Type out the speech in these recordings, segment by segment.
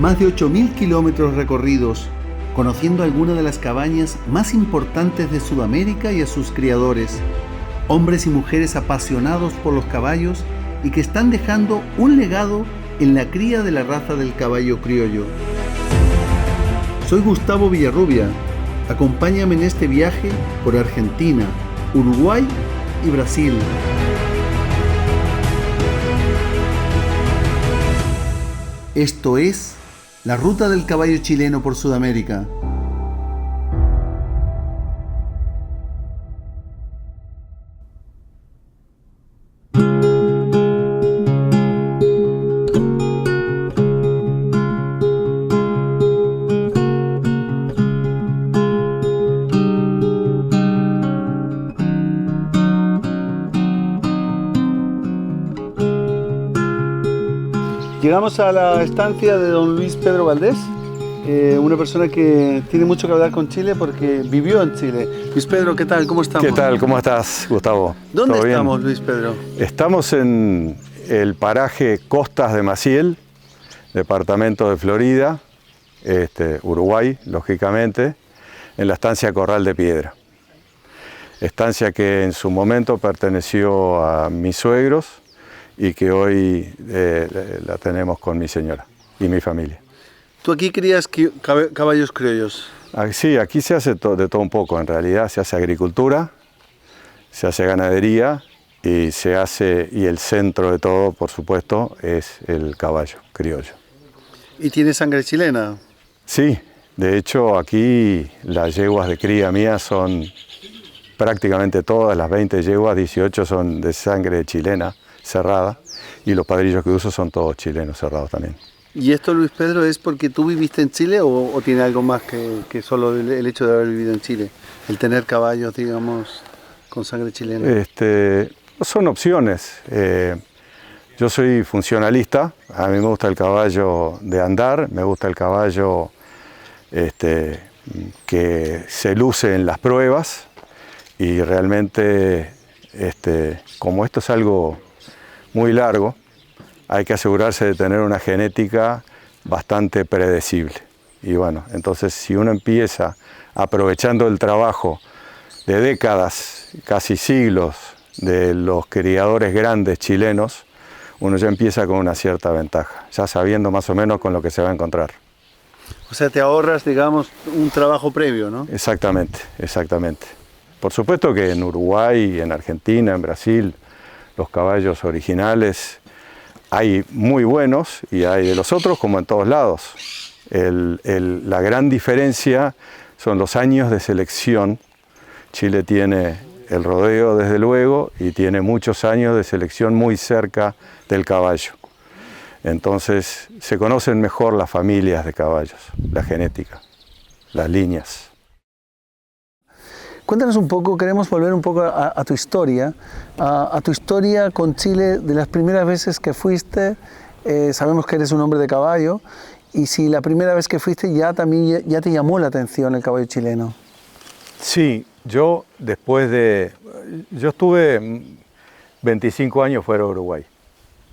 Más de 8.000 kilómetros recorridos, conociendo algunas de las cabañas más importantes de Sudamérica y a sus criadores, hombres y mujeres apasionados por los caballos y que están dejando un legado en la cría de la raza del caballo criollo. Soy Gustavo Villarrubia. Acompáñame en este viaje por Argentina, Uruguay y Brasil. Esto es la ruta del caballo chileno por Sudamérica. Llegamos a la estancia de don Luis Pedro Valdés, una persona que tiene mucho que hablar con Chile porque vivió en Chile. Luis Pedro, ¿qué tal? ¿Cómo estamos? ¿Qué tal? ¿Cómo estás, Gustavo? ¿Dónde ¿Todo estamos, bien? Luis Pedro? Estamos en el paraje Costas de Maciel, departamento de Florida, Uruguay, lógicamente, en la estancia Corral de Piedra. Estancia que en su momento perteneció a mis suegros y que hoy la tenemos con mi señora y mi familia. ¿Tú aquí crías caballos criollos? Sí, aquí se hace de todo un poco, en realidad se hace agricultura, se hace ganadería y el centro de todo, por supuesto, es el caballo criollo. ¿Y tienes sangre chilena? Sí, de hecho aquí las yeguas de cría mía son prácticamente todas, las 20 yeguas, 18 son de sangre chilena cerrada y los padrillos que uso son todos chilenos cerrados también. ¿Y esto, Luis Pedro, es porque tú viviste en Chile o tiene algo más que solo el hecho de haber vivido en Chile? El tener caballos, digamos, con sangre chilena. Son opciones. Yo soy funcionalista, a mí me gusta el caballo de andar, me gusta el caballo que se luce en las pruebas y realmente como esto es algo muy largo, hay que asegurarse de tener una genética bastante predecible. Y bueno, entonces si uno empieza aprovechando el trabajo de décadas, casi siglos, de los criadores grandes chilenos, uno ya empieza con una cierta ventaja, ya sabiendo más o menos con lo que se va a encontrar. O sea, te ahorras, digamos, un trabajo previo, ¿no? Exactamente, exactamente. Por supuesto que en Uruguay, en Argentina, en Brasil, los caballos originales hay muy buenos y hay de los otros como en todos lados. La gran diferencia son los años de selección. Chile tiene el rodeo desde luego y tiene muchos años de selección muy cerca del caballo. Entonces se conocen mejor las familias de caballos, la genética, las líneas. Cuéntanos un poco, queremos volver un poco a tu historia, a tu historia con Chile, de las primeras veces que fuiste. Sabemos que eres un hombre de caballo, y si la primera vez que fuiste ya te llamó la atención el caballo chileno. Sí, yo estuve 25 años fuera de Uruguay.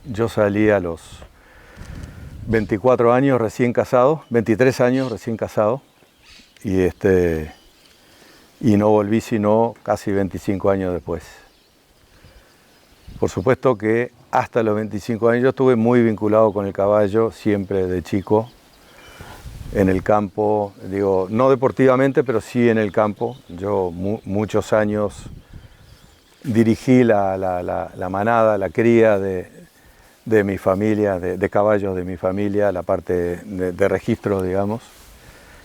Yo salí a los 24 años recién casado, 23 años recién casado, y no volví sino casi 25 años después. Por supuesto que hasta los 25 años yo estuve muy vinculado con el caballo, siempre de chico, en el campo, digo, no deportivamente, pero sí en el campo. Yo muchos años dirigí la manada, la cría de mi familia, de caballos de mi familia, la parte de registro, digamos.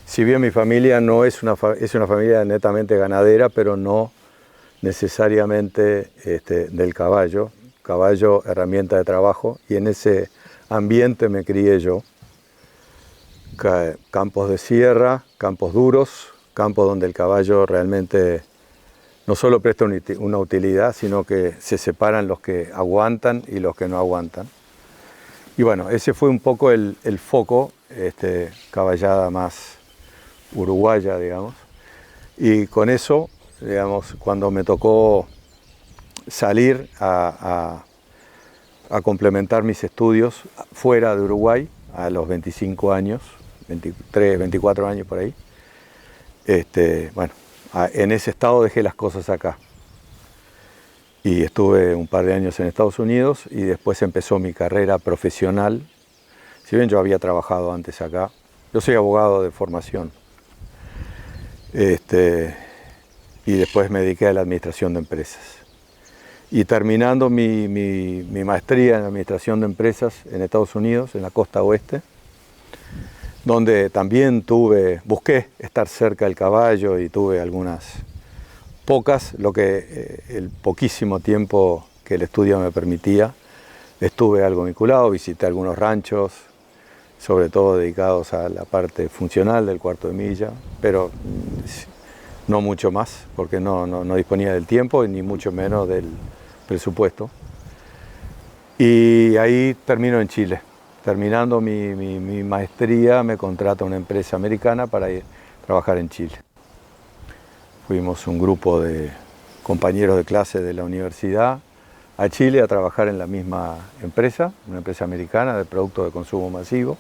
Si bien mi familia es una familia netamente ganadera, pero no necesariamente del caballo. Caballo, herramienta de trabajo, y en ese ambiente me crié yo. Campos de sierra, campos duros, campos donde el caballo realmente no solo presta una utilidad, sino que se separan los que aguantan y los que no aguantan. Y bueno, ese fue un poco el foco, caballada más uruguaya, digamos. Y con eso, digamos, cuando me tocó salir a complementar mis estudios fuera de Uruguay, a los 25 años, 23, 24 años por ahí. Bueno, en ese estado dejé las cosas acá. Y estuve un par de años en Estados Unidos y después empezó mi carrera profesional. Si bien yo había trabajado antes acá, yo soy abogado de formación. Y después me dediqué a la administración de empresas. Y terminando mi maestría en administración de empresas en Estados Unidos, en la costa oeste, donde también busqué estar cerca del caballo y tuve algunas pocas, el poquísimo tiempo que el estudio me permitía, estuve algo vinculado, visité algunos ranchos, sobre todo dedicados a la parte funcional del cuarto de milla, pero no mucho más, porque no disponía del tiempo y ni mucho menos del presupuesto. Y ahí termino en Chile. Terminando mi maestría, me contrata una empresa americana para ir a trabajar en Chile. Fuimos un grupo de compañeros de clase de la universidad a Chile a trabajar en la misma empresa, una empresa americana de productos de consumo masivo,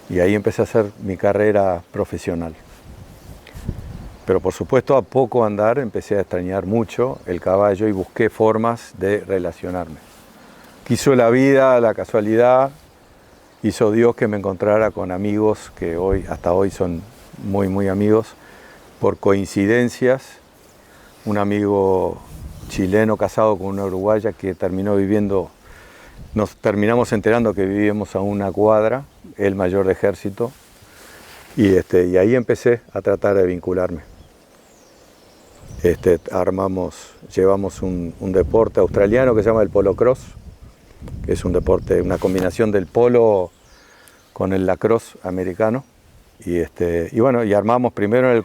y ahí empecé a hacer mi carrera profesional. Pero por supuesto, a poco andar empecé a extrañar mucho el caballo y busqué formas de relacionarme. Quiso la vida, la casualidad, hizo Dios que me encontrara con amigos que hasta hoy son muy, muy amigos, por coincidencias. Un amigo chileno casado con una uruguaya que terminó viviendo, nos terminamos enterando que vivíamos a una cuadra, él mayor de ejército, y ahí empecé a tratar de vincularme. Llevamos un deporte australiano que se llama el polo cross, que es un deporte, una combinación del polo con el lacrosse americano. Y bueno, y armamos primero en un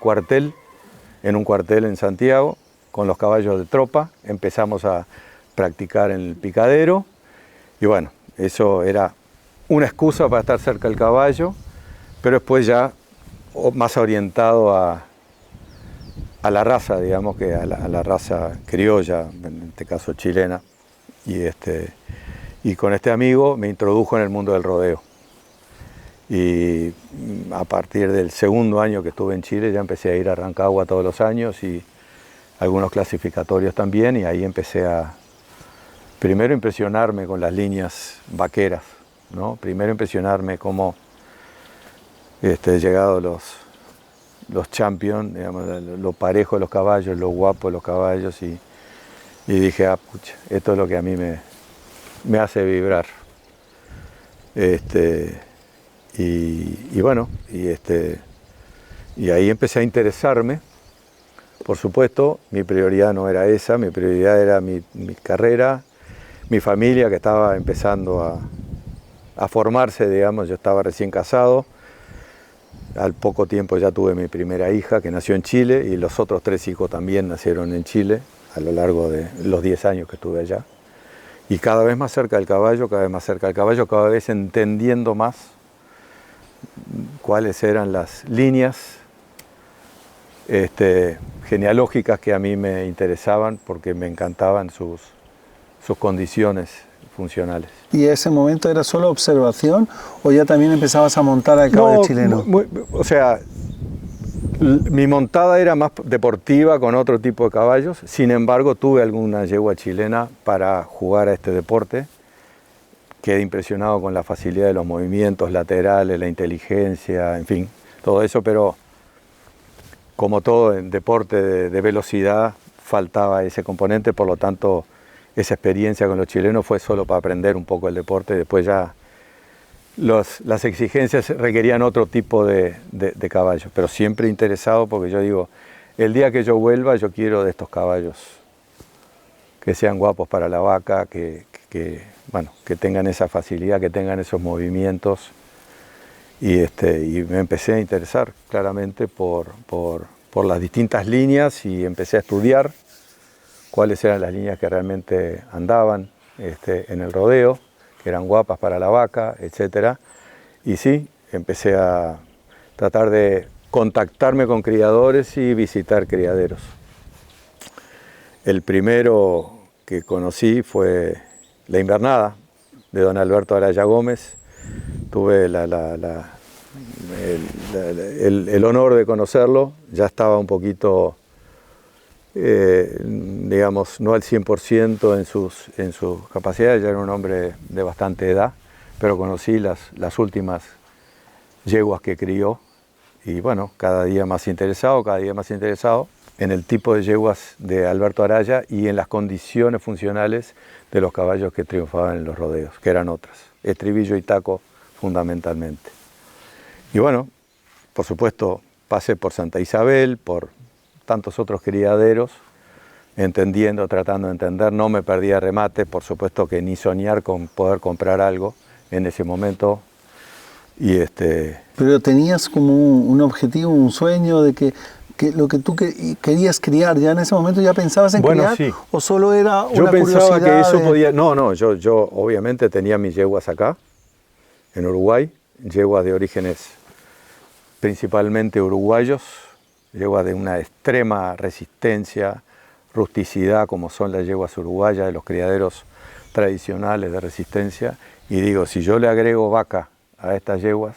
cuartel en Santiago, con los caballos de tropa, empezamos a practicar en el picadero, y bueno, eso era una excusa para estar cerca del caballo, pero después ya más orientado a la raza, digamos, que a la raza criolla, en este caso chilena. Y con este amigo me introdujo en el mundo del rodeo. Y a partir del segundo año que estuve en Chile ya empecé a ir a Rancagua todos los años y algunos clasificatorios también, y ahí empecé a primero impresionarme con las líneas vaqueras, ¿no? Primero impresionarme cómo llegado los champions, digamos, lo parejo de los caballos, lo guapo de los caballos, y dije, pucha, esto es lo que a mí me hace vibrar. Y bueno, y ahí empecé a interesarme. Por supuesto, mi prioridad no era esa, mi prioridad era mi carrera, mi familia que estaba empezando a formarse, digamos. Yo estaba recién casado, al poco tiempo ya tuve mi primera hija que nació en Chile, y los otros 3 hijos también nacieron en Chile a lo largo de los 10 años que estuve allá. Y cada vez más cerca del caballo, cada vez más cerca del caballo, cada vez entendiendo más cuáles eran las líneas genealógicas que a mí me interesaban, porque me encantaban sus condiciones funcionales. ¿Y ese momento era solo observación o ya también empezabas a montar al caballo chileno? O sea, mi montada era más deportiva con otro tipo de caballos. Sin embargo, tuve alguna yegua chilena para jugar a este deporte. Quedé impresionado con la facilidad de los movimientos laterales, la inteligencia, en fin, todo eso, pero como todo en deporte de velocidad, faltaba ese componente, por lo tanto, esa experiencia con los chilenos fue solo para aprender un poco el deporte. Después ya las exigencias requerían otro tipo de caballos, pero siempre interesado, porque yo digo, el día que yo vuelva, yo quiero de estos caballos que sean guapos para la vaca, que tengan esa facilidad, que tengan esos movimientos. Y me empecé a interesar claramente por las distintas líneas, y empecé a estudiar cuáles eran las líneas que realmente andaban en el rodeo, que eran guapas para la vaca, etc. Y sí, empecé a tratar de contactarme con criadores y visitar criaderos. El primero que conocí fue la invernada de don Alberto Araya Gómez, tuve el honor de conocerlo. Ya estaba un poquito, digamos, no al 100% en sus capacidades, ya era un hombre de bastante edad, pero conocí las últimas yeguas que crió y bueno, cada día más interesado en el tipo de yeguas de Alberto Araya y en las condiciones funcionales de los caballos que triunfaban en los rodeos, que eran otras, estribillo y taco fundamentalmente. Y bueno, por supuesto, pasé por Santa Isabel, por tantos otros criaderos, tratando de entender, no me perdía remate, por supuesto que ni soñar con poder comprar algo en ese momento. Pero tenías como un objetivo, un sueño de que lo que tú querías criar, ¿ya en ese momento ya pensabas en criar? Sí. ¿O solo era una curiosidad? Yo pensaba que eso podía... No, yo obviamente tenía mis yeguas acá, en Uruguay, yeguas de orígenes principalmente uruguayos, yeguas de una extrema resistencia, rusticidad, como son las yeguas uruguayas, de los criaderos tradicionales de resistencia, y digo, si yo le agrego vaca a estas yeguas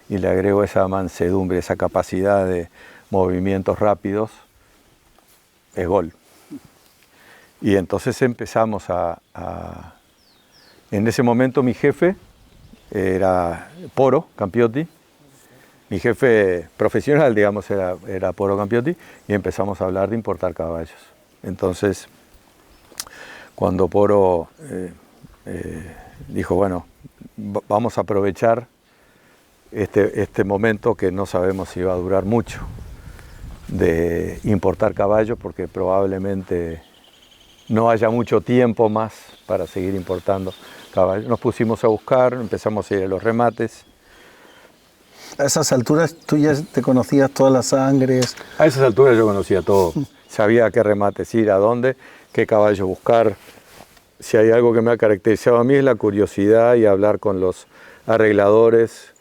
y le agrego esa mansedumbre, esa capacidad de movimientos rápidos, es gol. Y entonces empezamos en ese momento mi jefe era Poro Campiotti, mi jefe profesional, digamos, era Poro Campiotti, y empezamos a hablar de importar caballos. Entonces, cuando Poro dijo, bueno, vamos a aprovechar este momento que no sabemos si va a durar mucho, de importar caballos, porque probablemente no haya mucho tiempo más para seguir importando caballos. Nos pusimos a buscar, empezamos a ir a los remates. A esas alturas tú ya te conocías todas las sangres. A esas alturas yo conocía todo. Sabía a qué remates ir, a dónde, qué caballo buscar. Si hay algo que me ha caracterizado a mí es la curiosidad y hablar con los arregladores.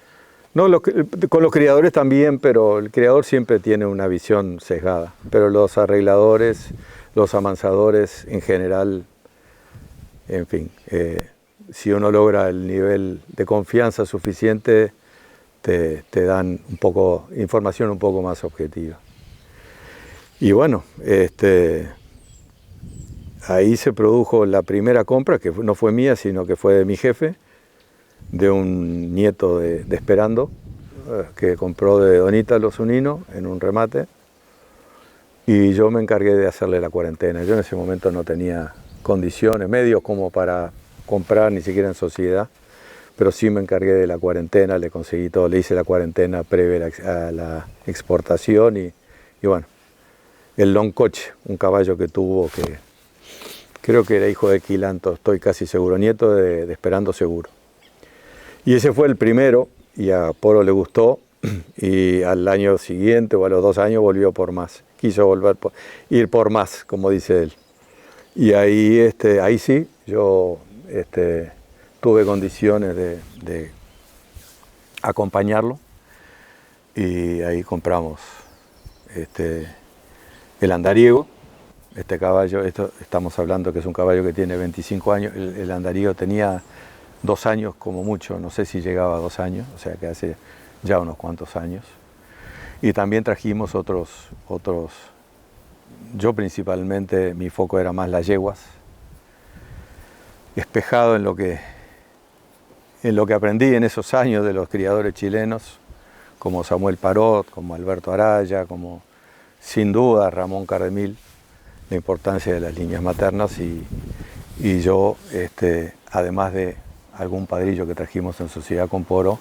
No, con los criadores también, pero el criador siempre tiene una visión sesgada. Pero los arregladores, los amansadores en general, en fin, si uno logra el nivel de confianza suficiente, te dan información un poco más objetiva. Y bueno, ahí se produjo la primera compra, que no fue mía, sino que fue de mi jefe, de un nieto de Esperando, que compró de Don Ítalo Zunino en un remate, y yo me encargué de hacerle la cuarentena. Yo en ese momento no tenía condiciones, medios como para comprar, ni siquiera en sociedad, pero sí me encargué de la cuarentena, le conseguí todo, le hice la cuarentena previa a la exportación y bueno, el Long Coche, un caballo que tuvo, que creo que era hijo de Quilanto, estoy casi seguro, nieto de Esperando seguro. Y ese fue el primero, y a Poro le gustó, y al año siguiente o a los 2 años volvió por más, quiso ir por más, como dice él. Y ahí sí, yo tuve condiciones de acompañarlo, y ahí compramos el Andariego, este caballo. Estamos hablando que es un caballo que tiene 25 años, el Andariego tenía 2 años como mucho, no sé si llegaba a 2 años, o sea que hace ya unos cuantos años. Y también trajimos otros, yo principalmente, mi foco era más las yeguas, espejado en lo que aprendí en esos años de los criadores chilenos, como Samuel Parot, como Alberto Araya, como sin duda Ramón Cardemil, la importancia de las líneas maternas, y yo, además de algún padrillo que trajimos en sociedad con Poro,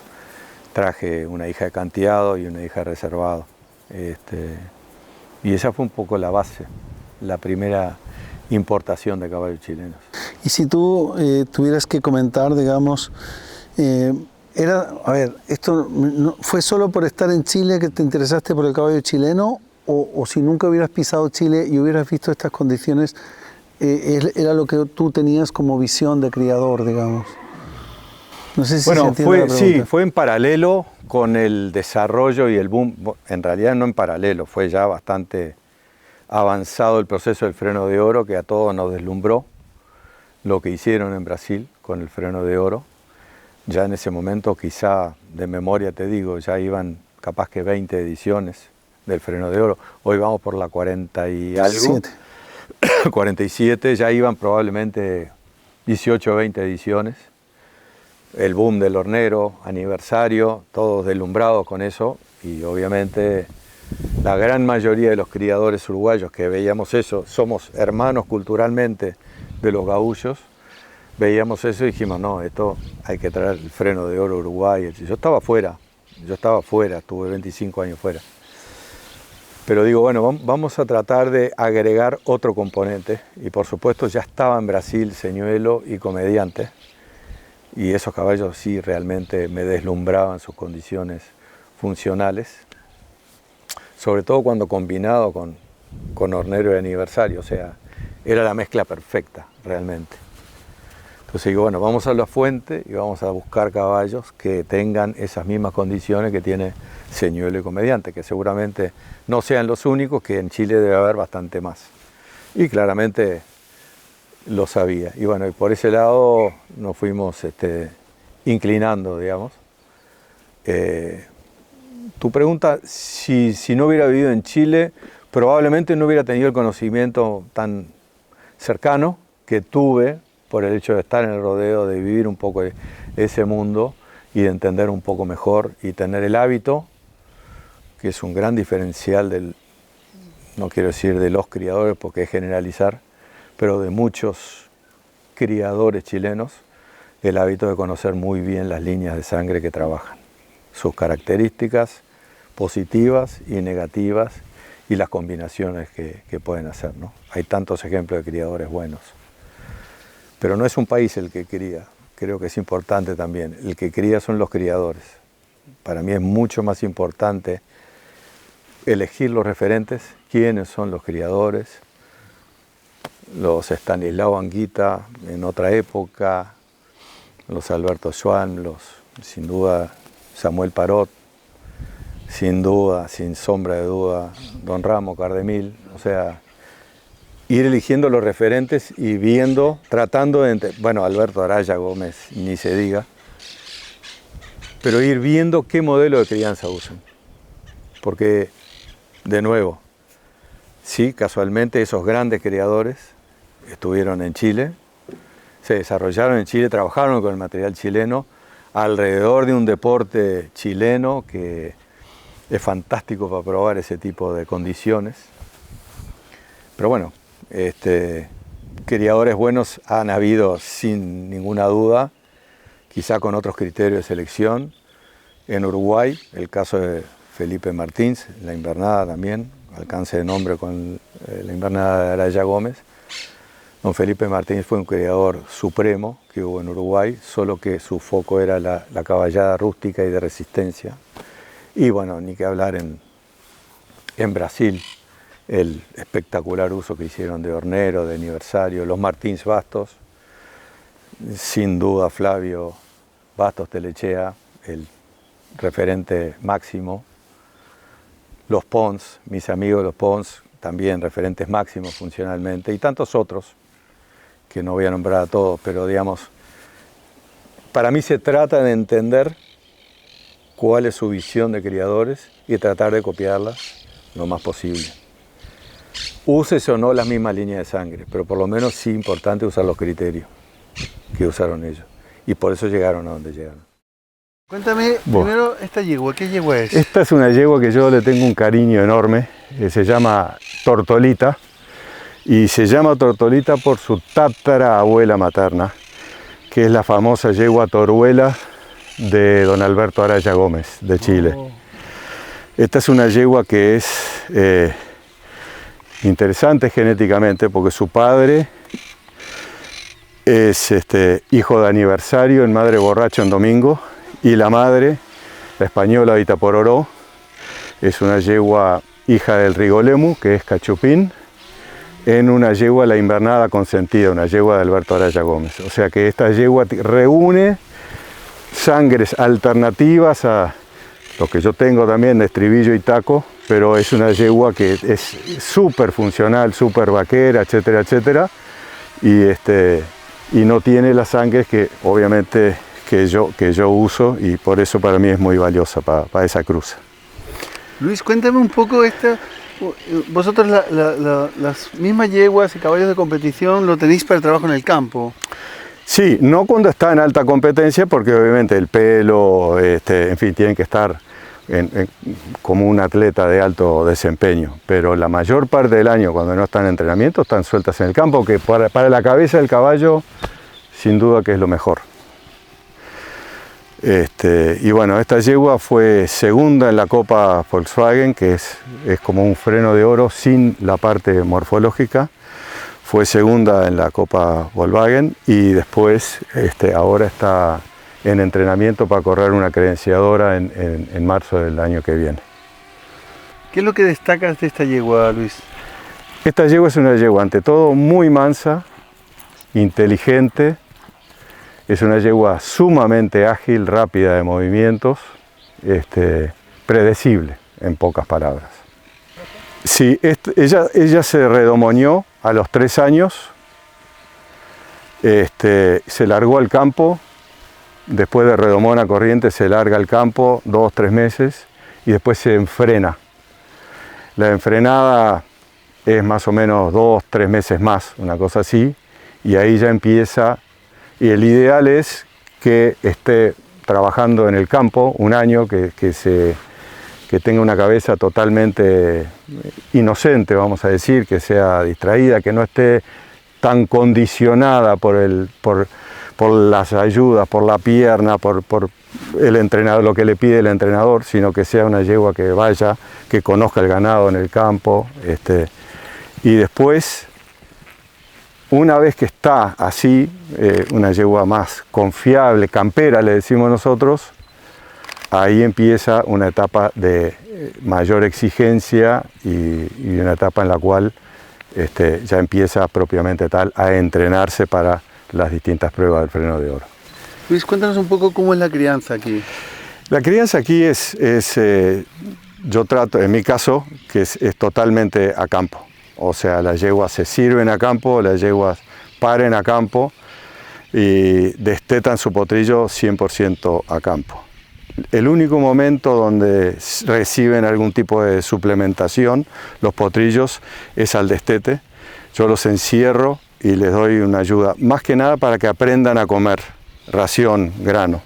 traje una hija de canteado y una hija de reservado. Y esa fue un poco la base, la primera importación de caballos chilenos. Y si tú tuvieras que comentar, digamos, ¿esto fue solo por estar en Chile que te interesaste por el caballo chileno? O si nunca hubieras pisado Chile y hubieras visto estas condiciones, era lo que tú tenías como visión de criador, digamos. No sé si se entiende la pregunta. Sí, fue en paralelo con el desarrollo y el boom. En realidad no en paralelo, fue ya bastante avanzado el proceso del freno de oro, que a todos nos deslumbró lo que hicieron en Brasil con el freno de oro. Ya en ese momento, quizá de memoria te digo, ya iban capaz que 20 ediciones del Freno de Oro. Hoy vamos por la 40 y algo. 47, ya iban probablemente 18 o 20 ediciones. El boom del hornero, aniversario, todos deslumbrados con eso. Y obviamente la gran mayoría de los criadores uruguayos que veíamos eso, somos hermanos culturalmente de los gaullos, veíamos eso y dijimos, no, esto hay que traer el Freno de Oro a Uruguay. Yo estaba fuera, estuve 25 años fuera. Pero digo, bueno, vamos a tratar de agregar otro componente. Y por supuesto ya estaba en Brasil Señuelo y Comediante. Y esos caballos sí realmente me deslumbraban sus condiciones funcionales. Sobre todo cuando combinado con hornero de aniversario. O sea, era la mezcla perfecta realmente. Entonces digo, bueno, vamos a la fuente y vamos a buscar caballos que tengan esas mismas condiciones que tiene Señuelo y Comediante, que seguramente no sean los únicos, que en Chile debe haber bastante más. Y claramente lo sabía. Y bueno, y por ese lado nos fuimos inclinando, digamos. Tu pregunta, si no hubiera vivido en Chile, probablemente no hubiera tenido el conocimiento tan cercano que tuve por el hecho de estar en el rodeo, de vivir un poco ese mundo y de entender un poco mejor y tener el hábito, que es un gran diferencial no quiero decir de los criadores porque es generalizar, pero de muchos criadores chilenos, el hábito de conocer muy bien las líneas de sangre que trabajan, sus características positivas y negativas y las combinaciones que pueden hacer, ¿no? Hay tantos ejemplos de criadores buenos. Pero no es un país el que cría, creo que es importante también. El que cría son los criadores. Para mí es mucho más importante elegir los referentes, quiénes son los criadores, los Stanislao Anguita en otra época, los Alberto Schwann, sin duda Samuel Parot, sin duda, sin sombra de duda, Don Ramo Cardemil, o sea, ir eligiendo los referentes y viendo, tratando de, bueno, Alberto Araya Gómez, ni se diga, pero ir viendo qué modelo de crianza usan. Porque, de nuevo, sí, casualmente esos grandes criadores estuvieron en Chile, se desarrollaron en Chile, trabajaron con el material chileno, alrededor de un deporte chileno que es fantástico para probar ese tipo de condiciones. Pero bueno, criadores buenos han habido sin ninguna duda, quizá con otros criterios de selección. En Uruguay, el caso de Felipe Martins, la invernada también, alcance de nombre con la invernada de Araya Gómez. Don Felipe Martins fue un criador supremo que hubo en Uruguay, solo que su foco era la caballada rústica y de resistencia. Y bueno, ni que hablar en Brasil, el espectacular uso que hicieron de hornero, de aniversario, los Martins Bastos, sin duda Flavio Bastos Telechea, el referente máximo, los Pons, mis amigos los Pons, también referentes máximos funcionalmente, y tantos otros, que no voy a nombrar a todos, pero digamos, para mí se trata de entender cuál es su visión de criadores y tratar de copiarla lo más posible. Úsese o no las mismas líneas de sangre, pero por lo menos sí es importante usar los criterios que usaron ellos. Y por eso llegaron a donde llegaron. Cuéntame primero esta yegua, ¿qué yegua es? Esta es una yegua que yo le tengo un cariño enorme, se llama Tortolita, y se llama Tortolita por su tatarabuela materna, que es la famosa yegua Toruela de don Alberto Araya Gómez, de Chile. Esta es una yegua que es interesante genéticamente porque su padre es hijo de aniversario en Madre Borracho en Domingo y la madre, la española de Itapororó, es una yegua hija del Rigolemu, que es Cachupín, en una yegua la invernada consentida, una yegua de Alberto Araya Gómez. O sea que esta yegua reúne sangres alternativas a lo que yo tengo también de estribillo y taco, pero es una yegua que es súper funcional, súper vaquera, etcétera, etcétera, y no tiene las sangres que obviamente que yo uso, y por eso para mí es muy valiosa para esa cruza. Luis, cuéntame un poco vosotros las mismas yeguas y caballos de competición lo tenéis para el trabajo en el campo. Sí, no cuando está en alta competencia, porque obviamente el pelo, en fin, tienen que estar como un atleta de alto desempeño, pero la mayor parte del año, cuando no están en entrenamiento, están sueltas en el campo, que para la cabeza del caballo, sin duda que es lo mejor. Y bueno, esta yegua fue segunda en la Copa Volkswagen, que es como un freno de oro sin la parte morfológica. Fue segunda en la Copa Volkswagen y después ahora está en entrenamiento para correr una credenciadora en marzo del año que viene. ¿Qué es lo que destacas de esta yegua, Luis? Esta yegua es una yegua, ante todo, muy mansa, inteligente. Es una yegua sumamente ágil, rápida de movimientos, predecible, en pocas palabras. Sí, ella se redomonió a los 3 años, se largó al campo, después de redomona corriente se larga al campo 2 o 3 meses y después se enfrena. La enfrenada es más o menos 2 o 3 meses más, una cosa así, y ahí ya empieza, y el ideal es que esté trabajando en el campo 1 año, que tenga una cabeza totalmente inocente, vamos a decir, que sea distraída, que no esté tan condicionada por las ayudas, por la pierna, por el entrenador, lo que le pide el entrenador, sino que sea una yegua que vaya, que conozca el ganado en el campo, y después, una vez que está así, una yegua más confiable, campera le decimos nosotros, ahí empieza una etapa de mayor exigencia y una etapa en la cual ya empieza propiamente tal a entrenarse para las distintas pruebas del freno de oro. Luis, cuéntanos un poco cómo es la crianza aquí. La crianza aquí yo trato, en mi caso, que es totalmente a campo. O sea, las yeguas se sirven a campo, las yeguas paren a campo y destetan su potrillo 100% a campo. El único momento donde reciben algún tipo de suplementación, los potrillos, es al destete. Yo los encierro y les doy una ayuda, más que nada para que aprendan a comer ración, grano,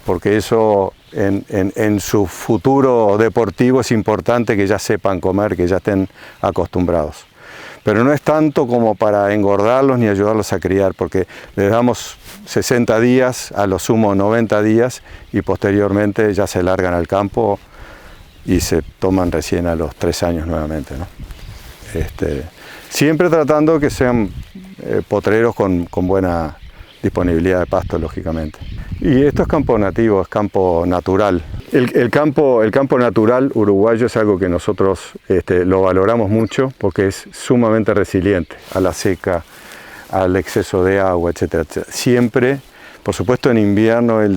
porque eso en su futuro deportivo es importante que ya sepan comer, que ya estén acostumbrados. Pero no es tanto como para engordarlos ni ayudarlos a criar, porque les damos 60 días, a lo sumo 90 días, y posteriormente ya se largan al campo y se toman recién a los 3 años nuevamente, ¿no? Siempre tratando que sean potreros con buena disponibilidad de pasto, lógicamente. Y esto es campo nativo, es campo natural. El campo natural uruguayo es algo que nosotros lo valoramos mucho porque es sumamente resiliente a la seca, al exceso de agua, etcétera, etcétera. Siempre, por supuesto en invierno él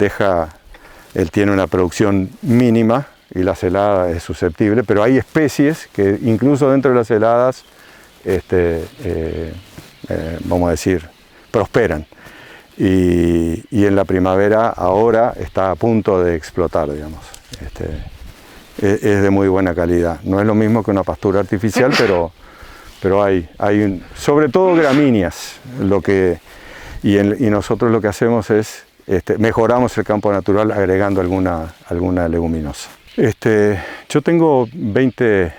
tiene una producción mínima y la helada es susceptible, pero hay especies que incluso dentro de las heladas, vamos a decir, prosperan. Y en la primavera ahora está a punto de explotar, digamos. Es de muy buena calidad. No es lo mismo que una pastura artificial, pero hay sobre todo gramíneas. Y nosotros lo que hacemos es mejoramos el campo natural agregando alguna leguminosa. Yo tengo 20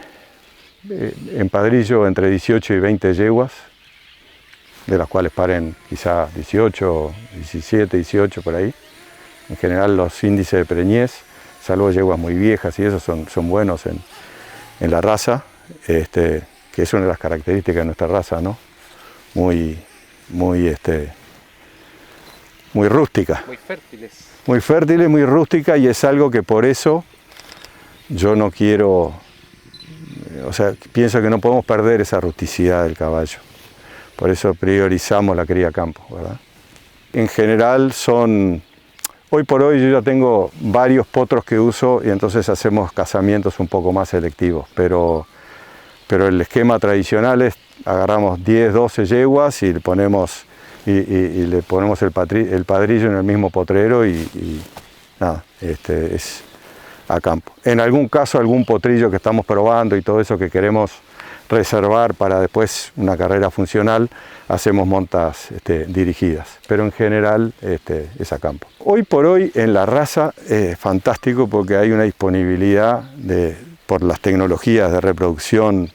en padrillo, entre 18 y 20 yeguas, de las cuales paren quizá 18, 17, 18 por ahí. En general los índices de preñez, salvo yeguas muy viejas y eso, son buenos en la raza, que es una de las características de nuestra raza, ¿no? Muy rústica. Muy fértiles. Muy fértiles, muy rústica, y es algo que por eso yo no quiero, o sea, pienso que no podemos perder esa rusticidad del caballo. Por eso priorizamos la cría a campo, ¿verdad? En general hoy por hoy yo ya tengo varios potros que uso y entonces hacemos casamientos un poco más selectivos, pero el esquema tradicional es agarramos 10, 12 yeguas y le ponemos y le ponemos el padrillo en el mismo potrero y nada, es a campo. En algún caso, algún potrillo que estamos probando y todo eso que queremos reservar para después una carrera funcional, hacemos montas dirigidas, pero en general es a campo. Hoy por hoy en la raza es fantástico porque hay una disponibilidad por las tecnologías de reproducción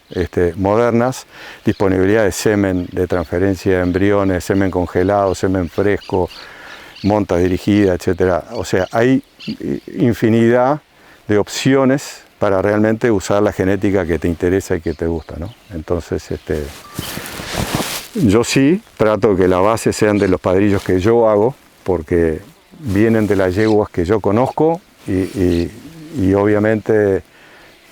modernas, disponibilidad de semen, de transferencia de embriones, semen congelado, semen fresco, monta dirigida, etc. O sea, hay infinidad de opciones para realmente usar la genética que te interesa y que te gusta, ¿no? Entonces, yo sí trato que la base sean de los padrillos que yo hago, porque vienen de las yeguas que yo conozco y obviamente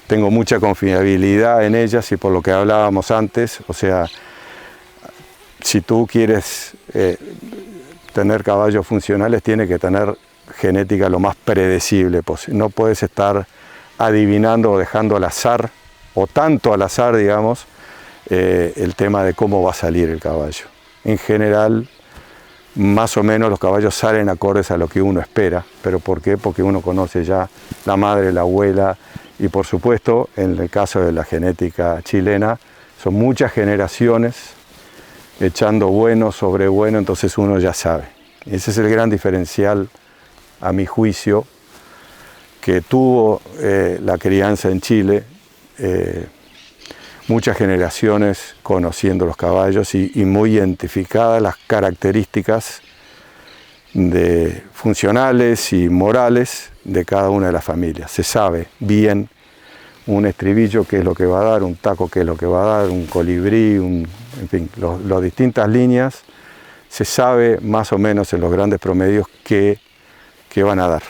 tengo mucha confiabilidad en ellas, y por lo que hablábamos antes, o sea, si tú quieres tener caballos funcionales, tiene que tener genética lo más predecible posible. No puedes estar adivinando o dejando al azar, o tanto al azar, digamos, el tema de cómo va a salir el caballo. En general, más o menos los caballos salen acordes a lo que uno espera. ¿Pero por qué? Porque uno conoce ya la madre, la abuela, y por supuesto, en el caso de la genética chilena, son muchas generaciones echando bueno sobre bueno, entonces uno ya sabe. Ese es el gran diferencial, a mi juicio, que tuvo la crianza en Chile, muchas generaciones conociendo los caballos y muy identificadas las características funcionales y morales de cada una de las familias. Se sabe bien un estribillo qué es lo que va a dar, un taco qué es lo que va a dar, un colibrí, en fin, las distintas líneas, se sabe más o menos en los grandes promedios qué van a dar.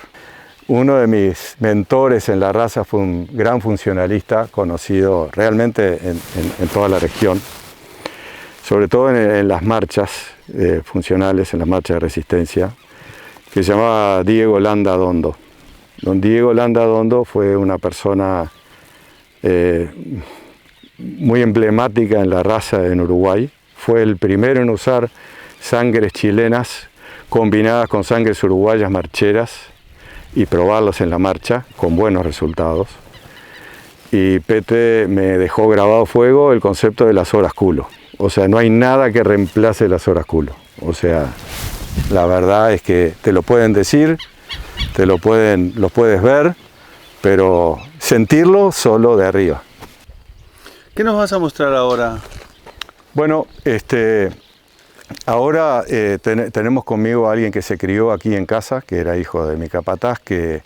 Uno de mis mentores en la raza fue un gran funcionalista conocido realmente en toda la región, sobre todo en las marchas funcionales, en las marchas de resistencia, que se llamaba Diego Landa Dondo. Don Diego Landa Dondo fue una persona muy emblemática en la raza en Uruguay. Fue el primero en usar sangres chilenas combinadas con sangres uruguayas marcheras y probarlos en la marcha con buenos resultados. Y Pete me dejó grabado a fuego el concepto de las horas culo. O sea, no hay nada que reemplace las horas culo. O sea, la verdad es que te lo pueden decir, lo puedes ver, pero sentirlo solo de arriba. ¿Qué nos vas a mostrar ahora? Bueno, ahora tenemos conmigo a alguien que se crió aquí en casa, que era hijo de mi capataz, que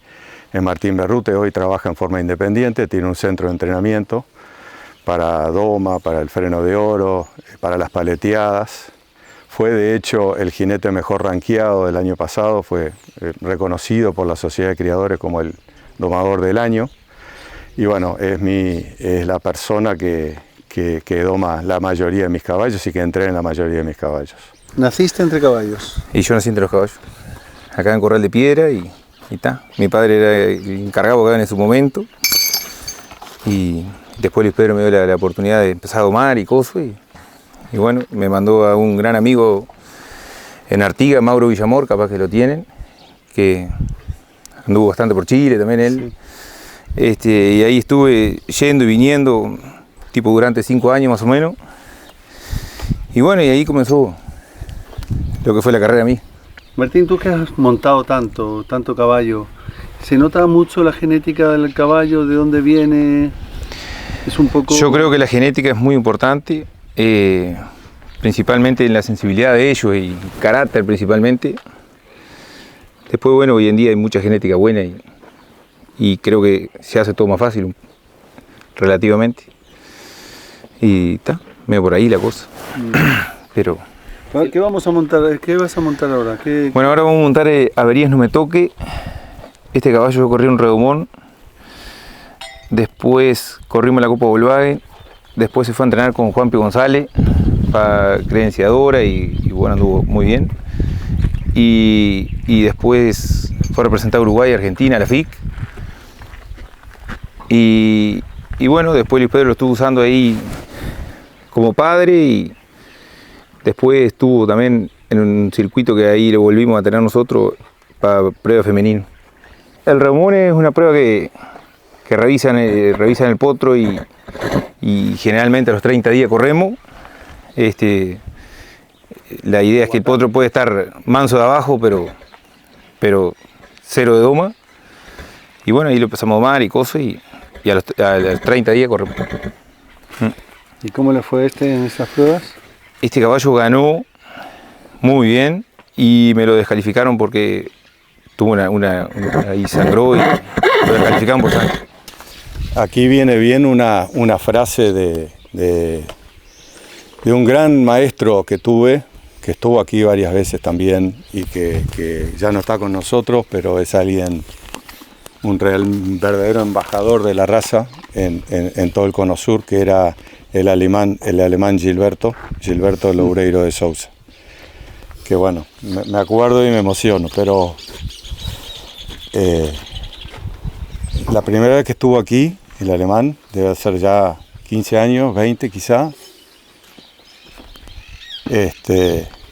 es Martín Berrute. Hoy trabaja en forma independiente, tiene un centro de entrenamiento para doma, para el freno de oro, para las paleteadas. Fue de hecho el jinete mejor rankeado del año pasado, fue reconocido por la Sociedad de Criadores como el domador del año. Y bueno, es la persona que doma la mayoría de mis caballos y que entrena la mayoría de mis caballos. ¿Naciste entre caballos? Y yo nací entre los caballos, acá en Corral de Piedra y está. Mi padre era el encargado acá en su momento y después Luis Pedro me dio la oportunidad de empezar a domar y cosas y bueno, me mandó a un gran amigo en Artigas, Mauro Villamor, capaz que lo tienen, que anduvo bastante por Chile también él. Sí. Y ahí estuve yendo y viniendo, tipo durante 5 años más o menos. Y bueno, y ahí comenzó lo que fue la carrera a mí. Martín, tú que has montado tanto caballo, ¿se nota mucho la genética del caballo? ¿De dónde viene? Es un poco... Yo creo que la genética es muy importante, principalmente en la sensibilidad de ellos y carácter principalmente. Después, bueno, hoy en día hay mucha genética buena y creo que se hace todo más fácil, relativamente. Y está, medio por ahí la cosa. Pero... ¿Qué vamos a montar? ¿Qué vas a montar ahora? Bueno, ahora vamos a montar Averías No Me Toque. Este caballo yo corrí un redomón. Después corrimos la Copa Volkswagen. Después se fue a entrenar con Juan P. González para credenciadora y bueno, anduvo muy bien. Y después fue a representar a Uruguay y Argentina, la FIC. Y bueno, después Luis Pedro lo estuvo usando ahí como padre y después estuvo también en un circuito que ahí lo volvimos a tener nosotros para prueba femenino. El Ramón es una prueba que revisan el potro y generalmente a los 30 días corremos. La idea es que el potro puede estar manso de abajo, pero cero de doma. Y bueno, ahí lo empezamos a domar y cosas y a los 30 días corremos. ¿Y cómo le fue en esas pruebas? Este caballo ganó muy bien y me lo descalificaron porque tuvo ahí sangró y lo descalificaron por sangre. Aquí viene bien una frase de un gran maestro que tuve, que estuvo aquí varias veces también y que ya no está con nosotros, pero es alguien, un verdadero embajador de la raza en todo el Cono Sur, que era el alemán Gilberto Loureiro de Sousa. Que bueno, me acuerdo y me emociono, pero la primera vez que estuvo aquí, el alemán, debe ser ya 15 años, 20 quizá,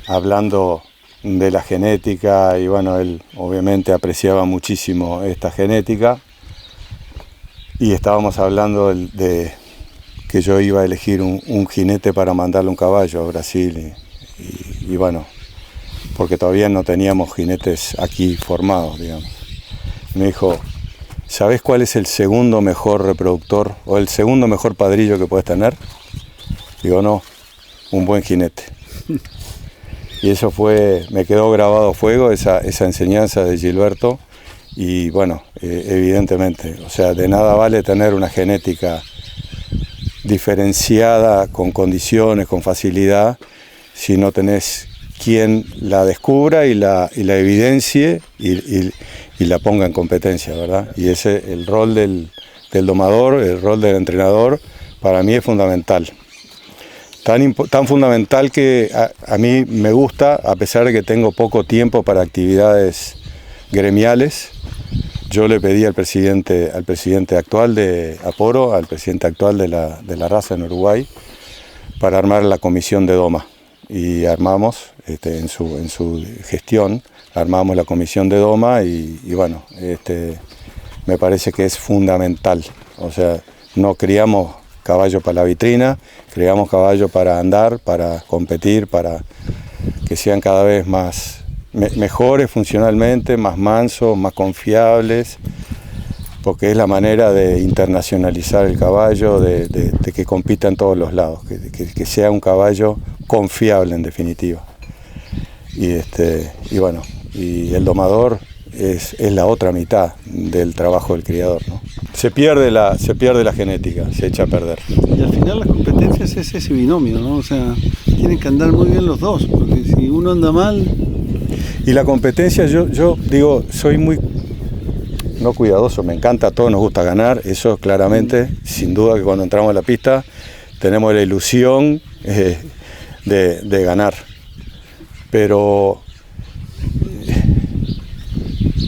hablando de la genética, y bueno, él obviamente apreciaba muchísimo esta genética, y estábamos hablando de que yo iba a elegir un jinete para mandarle un caballo a Brasil, y bueno, porque todavía no teníamos jinetes aquí formados, digamos. Me dijo, ¿sabés cuál es el segundo mejor reproductor o el segundo mejor padrillo que puedes tener? Digo, no, un buen jinete. Y eso me quedó grabado a fuego, esa enseñanza de Gilberto. Y bueno, evidentemente, o sea, de nada vale tener una genética diferenciada, con condiciones, con facilidad, si no tenés quien la descubra y la evidencie y la ponga en competencia, ¿verdad? Y ese, el rol del domador, el rol del entrenador, para mí es fundamental. Tan fundamental que a mí me gusta, a pesar de que tengo poco tiempo para actividades gremiales. Yo le pedí al presidente actual de Aporo, al presidente actual de la raza en Uruguay, para armar la comisión de doma. Y armamos, en su gestión, armamos la comisión de doma y bueno, me parece que es fundamental. O sea, no criamos caballo para la vitrina, criamos caballo para andar, para competir, para que sean cada vez mejores funcionalmente, más mansos, más confiables, porque es la manera de internacionalizar el caballo, de que compita en todos los lados, que sea un caballo confiable en definitiva. Y bueno, y el domador es la otra mitad del trabajo del criador, ¿no? Se pierde la genética, se echa a perder. Y al final las competencias es ese binomio, ¿no? O sea, tienen que andar muy bien los dos, porque si uno anda mal... Y la competencia, yo digo, soy muy no cuidadoso, me encanta, a todos nos gusta ganar, eso claramente, sin duda que cuando entramos a la pista tenemos la ilusión de ganar. Pero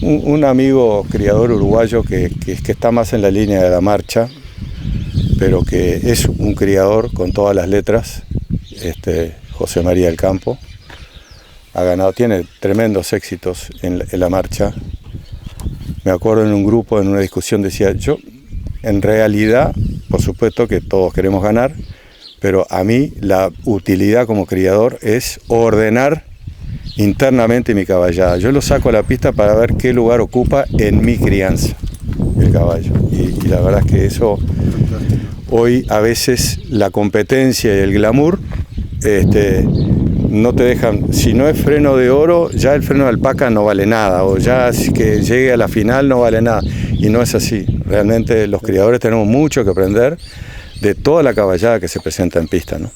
un amigo criador uruguayo que está más en la línea de la marcha, pero que es un criador con todas las letras, José María del Campo, ha ganado, tiene tremendos éxitos en la marcha. Me acuerdo en un grupo, en una discusión, decía, yo en realidad, por supuesto que todos queremos ganar, pero a mí la utilidad como criador es ordenar internamente mi caballada. Yo lo saco a la pista para ver qué lugar ocupa en mi crianza el caballo. Y la verdad es que eso, hoy a veces la competencia y el glamour no te dejan, si no es freno de oro, ya el freno de alpaca no vale nada, o ya que llegue a la final no vale nada. Y no es así. Realmente los criadores tenemos mucho que aprender de toda la caballada que se presenta en pista, ¿no?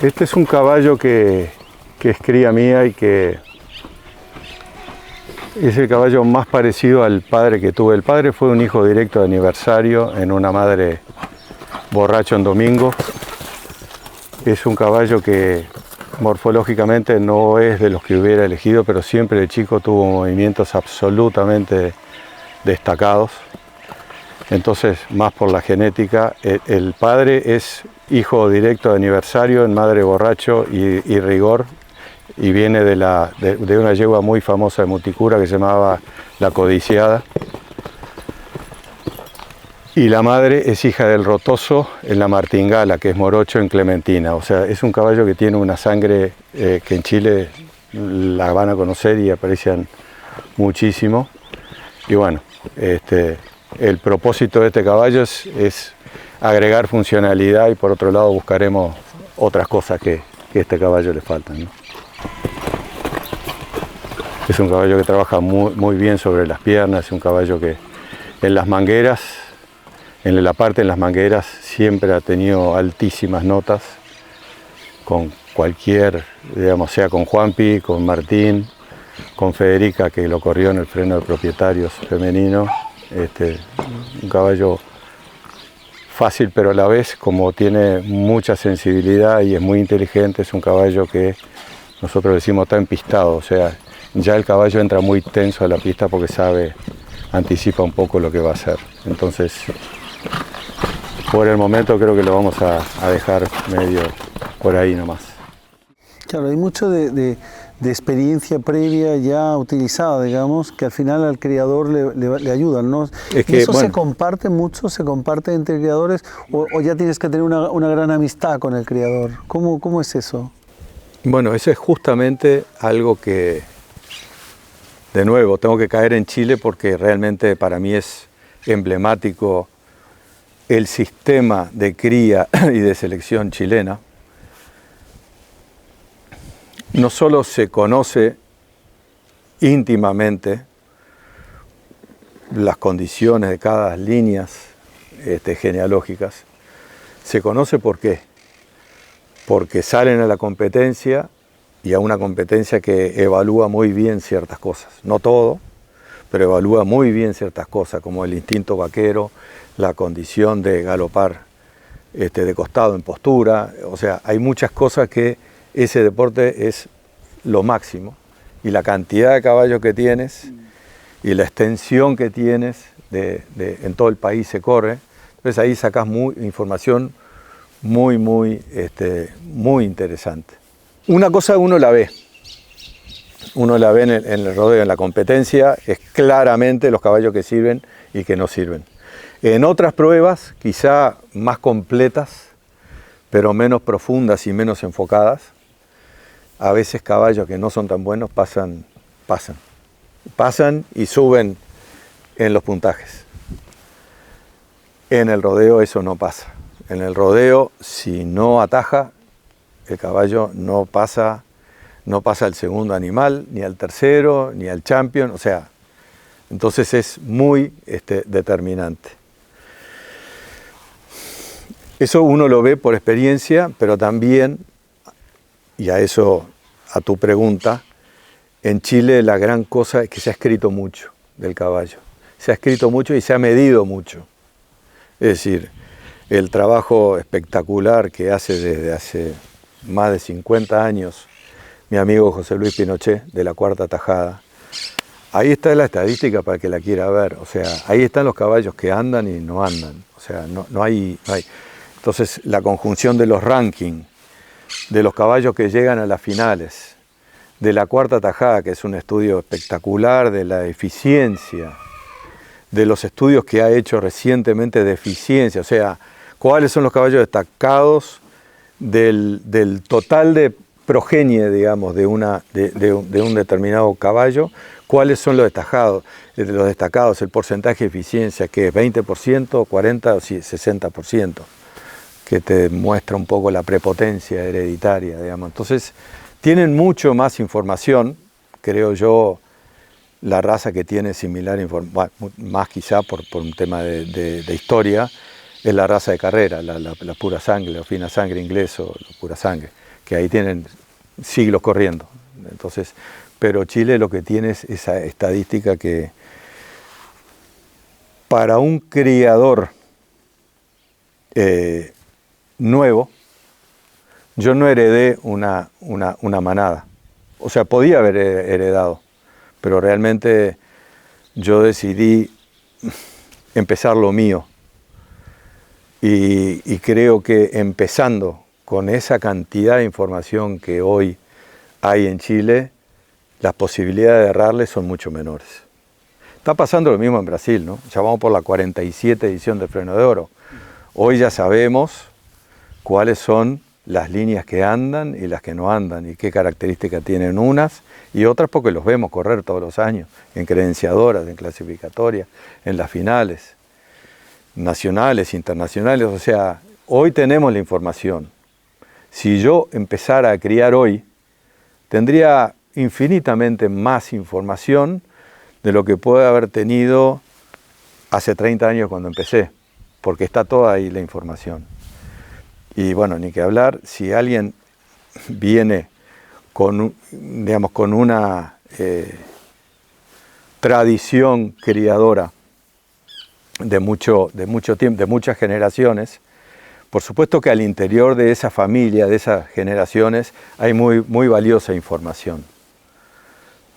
Este es un caballo que es cría mía y que es el caballo más parecido al padre que tuve. El padre fue un hijo directo de aniversario en una madre borracho en domingo. Es un caballo que morfológicamente no es de los que hubiera elegido, pero siempre de chico tuvo movimientos absolutamente destacados. Entonces, más por la genética, el padre es hijo directo de aniversario en Madre Borracho y Rigor, y viene de una yegua muy famosa de Muticura que se llamaba La Codiciada. Y la madre es hija del Rotoso en la Martingala, que es morocho en Clementina. O sea, es un caballo que tiene una sangre que en Chile la van a conocer y aprecian muchísimo. Y bueno, el propósito de este caballo es agregar funcionalidad, y por otro lado buscaremos otras cosas que a este caballo le faltan, ¿no? Es un caballo que trabaja muy bien sobre las piernas, es un caballo que en las mangueras, en la parte en las mangueras, siempre ha tenido altísimas notas con cualquier, digamos, sea con Juanpi, con Martín, con Federica, que lo corrió en el freno de propietarios femenino. Un caballo fácil, pero a la vez, como tiene mucha sensibilidad y es muy inteligente, es un caballo que nosotros decimos está empistado, o sea, ya el caballo entra muy tenso a la pista porque sabe, anticipa un poco lo que va a hacer. Entonces, por el momento creo que lo vamos a dejar medio por ahí nomás. Claro, hay mucho de experiencia previa ya utilizada, digamos, que al final al criador le ayudan, ¿no? Es que, ¿Y eso bueno, se comparte mucho? ¿Se comparte entre criadores? ¿O ya tienes que tener una gran amistad con el criador? ¿Cómo es eso? Bueno, eso es justamente algo que, de nuevo, tengo que caer en Chile porque realmente para mí es emblemático el sistema de cría y de selección chilena. No solo se conoce íntimamente las condiciones de cada líneas genealógicas, se conoce por qué. Porque salen a la competencia, y a una competencia que evalúa muy bien ciertas cosas. No todo, pero evalúa muy bien ciertas cosas, como el instinto vaquero, la condición de galopar de costado en postura. O sea, hay muchas cosas que ese deporte es lo máximo, y la cantidad de caballos que tienes y la extensión que tienes en todo el país se corre. Entonces ahí sacas información muy interesante. Una cosa uno la ve en el rodeo, en la competencia, es claramente los caballos que sirven y que no sirven. En otras pruebas, quizá más completas, pero menos profundas y menos enfocadas, a veces caballos que no son tan buenos pasan y suben en los puntajes. En el rodeo eso no pasa. En el rodeo, si no ataja, el caballo no pasa al segundo animal, ni al tercero, ni al champion, o sea, entonces es muy determinante. Eso uno lo ve por experiencia, pero también, y a tu pregunta, en Chile la gran cosa es que se ha escrito mucho del caballo. Se ha escrito mucho y se ha medido mucho. Es decir, el trabajo espectacular que hace desde hace más de 50 años mi amigo José Luis Pinochet, de la Cuarta Tajada. Ahí está la estadística para el que la quiera ver. O sea, ahí están los caballos que andan y no andan. O sea, no hay. Entonces, la conjunción de los rankings, de los caballos que llegan a las finales, de la Cuarta Tajada, que es un estudio espectacular de la eficiencia, de los estudios que ha hecho recientemente de eficiencia, o sea, cuáles son los caballos destacados del total de progenie, digamos, de un determinado caballo, cuáles son los destacados, el porcentaje de eficiencia, que es 20%, 40% o 60%, que te muestra un poco la prepotencia hereditaria, digamos. Entonces, tienen mucho más información, creo yo, la raza que tiene similar información, más quizá por un tema de historia, es la raza de carrera, la pura sangre, la fina sangre inglés o la pura sangre, que ahí tienen siglos corriendo. Entonces, pero Chile lo que tiene es esa estadística que para un criador nuevo, yo no heredé una manada. O sea, podía haber heredado, pero realmente yo decidí empezar lo mío. Y creo que empezando con esa cantidad de información que hoy hay en Chile, las posibilidades de errarle son mucho menores. Está pasando lo mismo en Brasil, ¿no? Ya vamos por la 47 edición de Freno de Oro. Hoy ya sabemos cuáles son las líneas que andan y las que no andan y qué características tienen unas y otras, porque los vemos correr todos los años en credenciadoras, en clasificatorias, en las finales nacionales, internacionales. O sea, hoy tenemos la información. Si yo empezara a criar hoy, tendría infinitamente más información de lo que puede haber tenido hace 30 años cuando empecé, porque está toda ahí la información. Y bueno, ni que hablar, si alguien viene con, digamos, con una tradición criadora de mucho tiempo, de muchas generaciones, por supuesto que al interior de esa familia, de esas generaciones, hay muy valiosa información.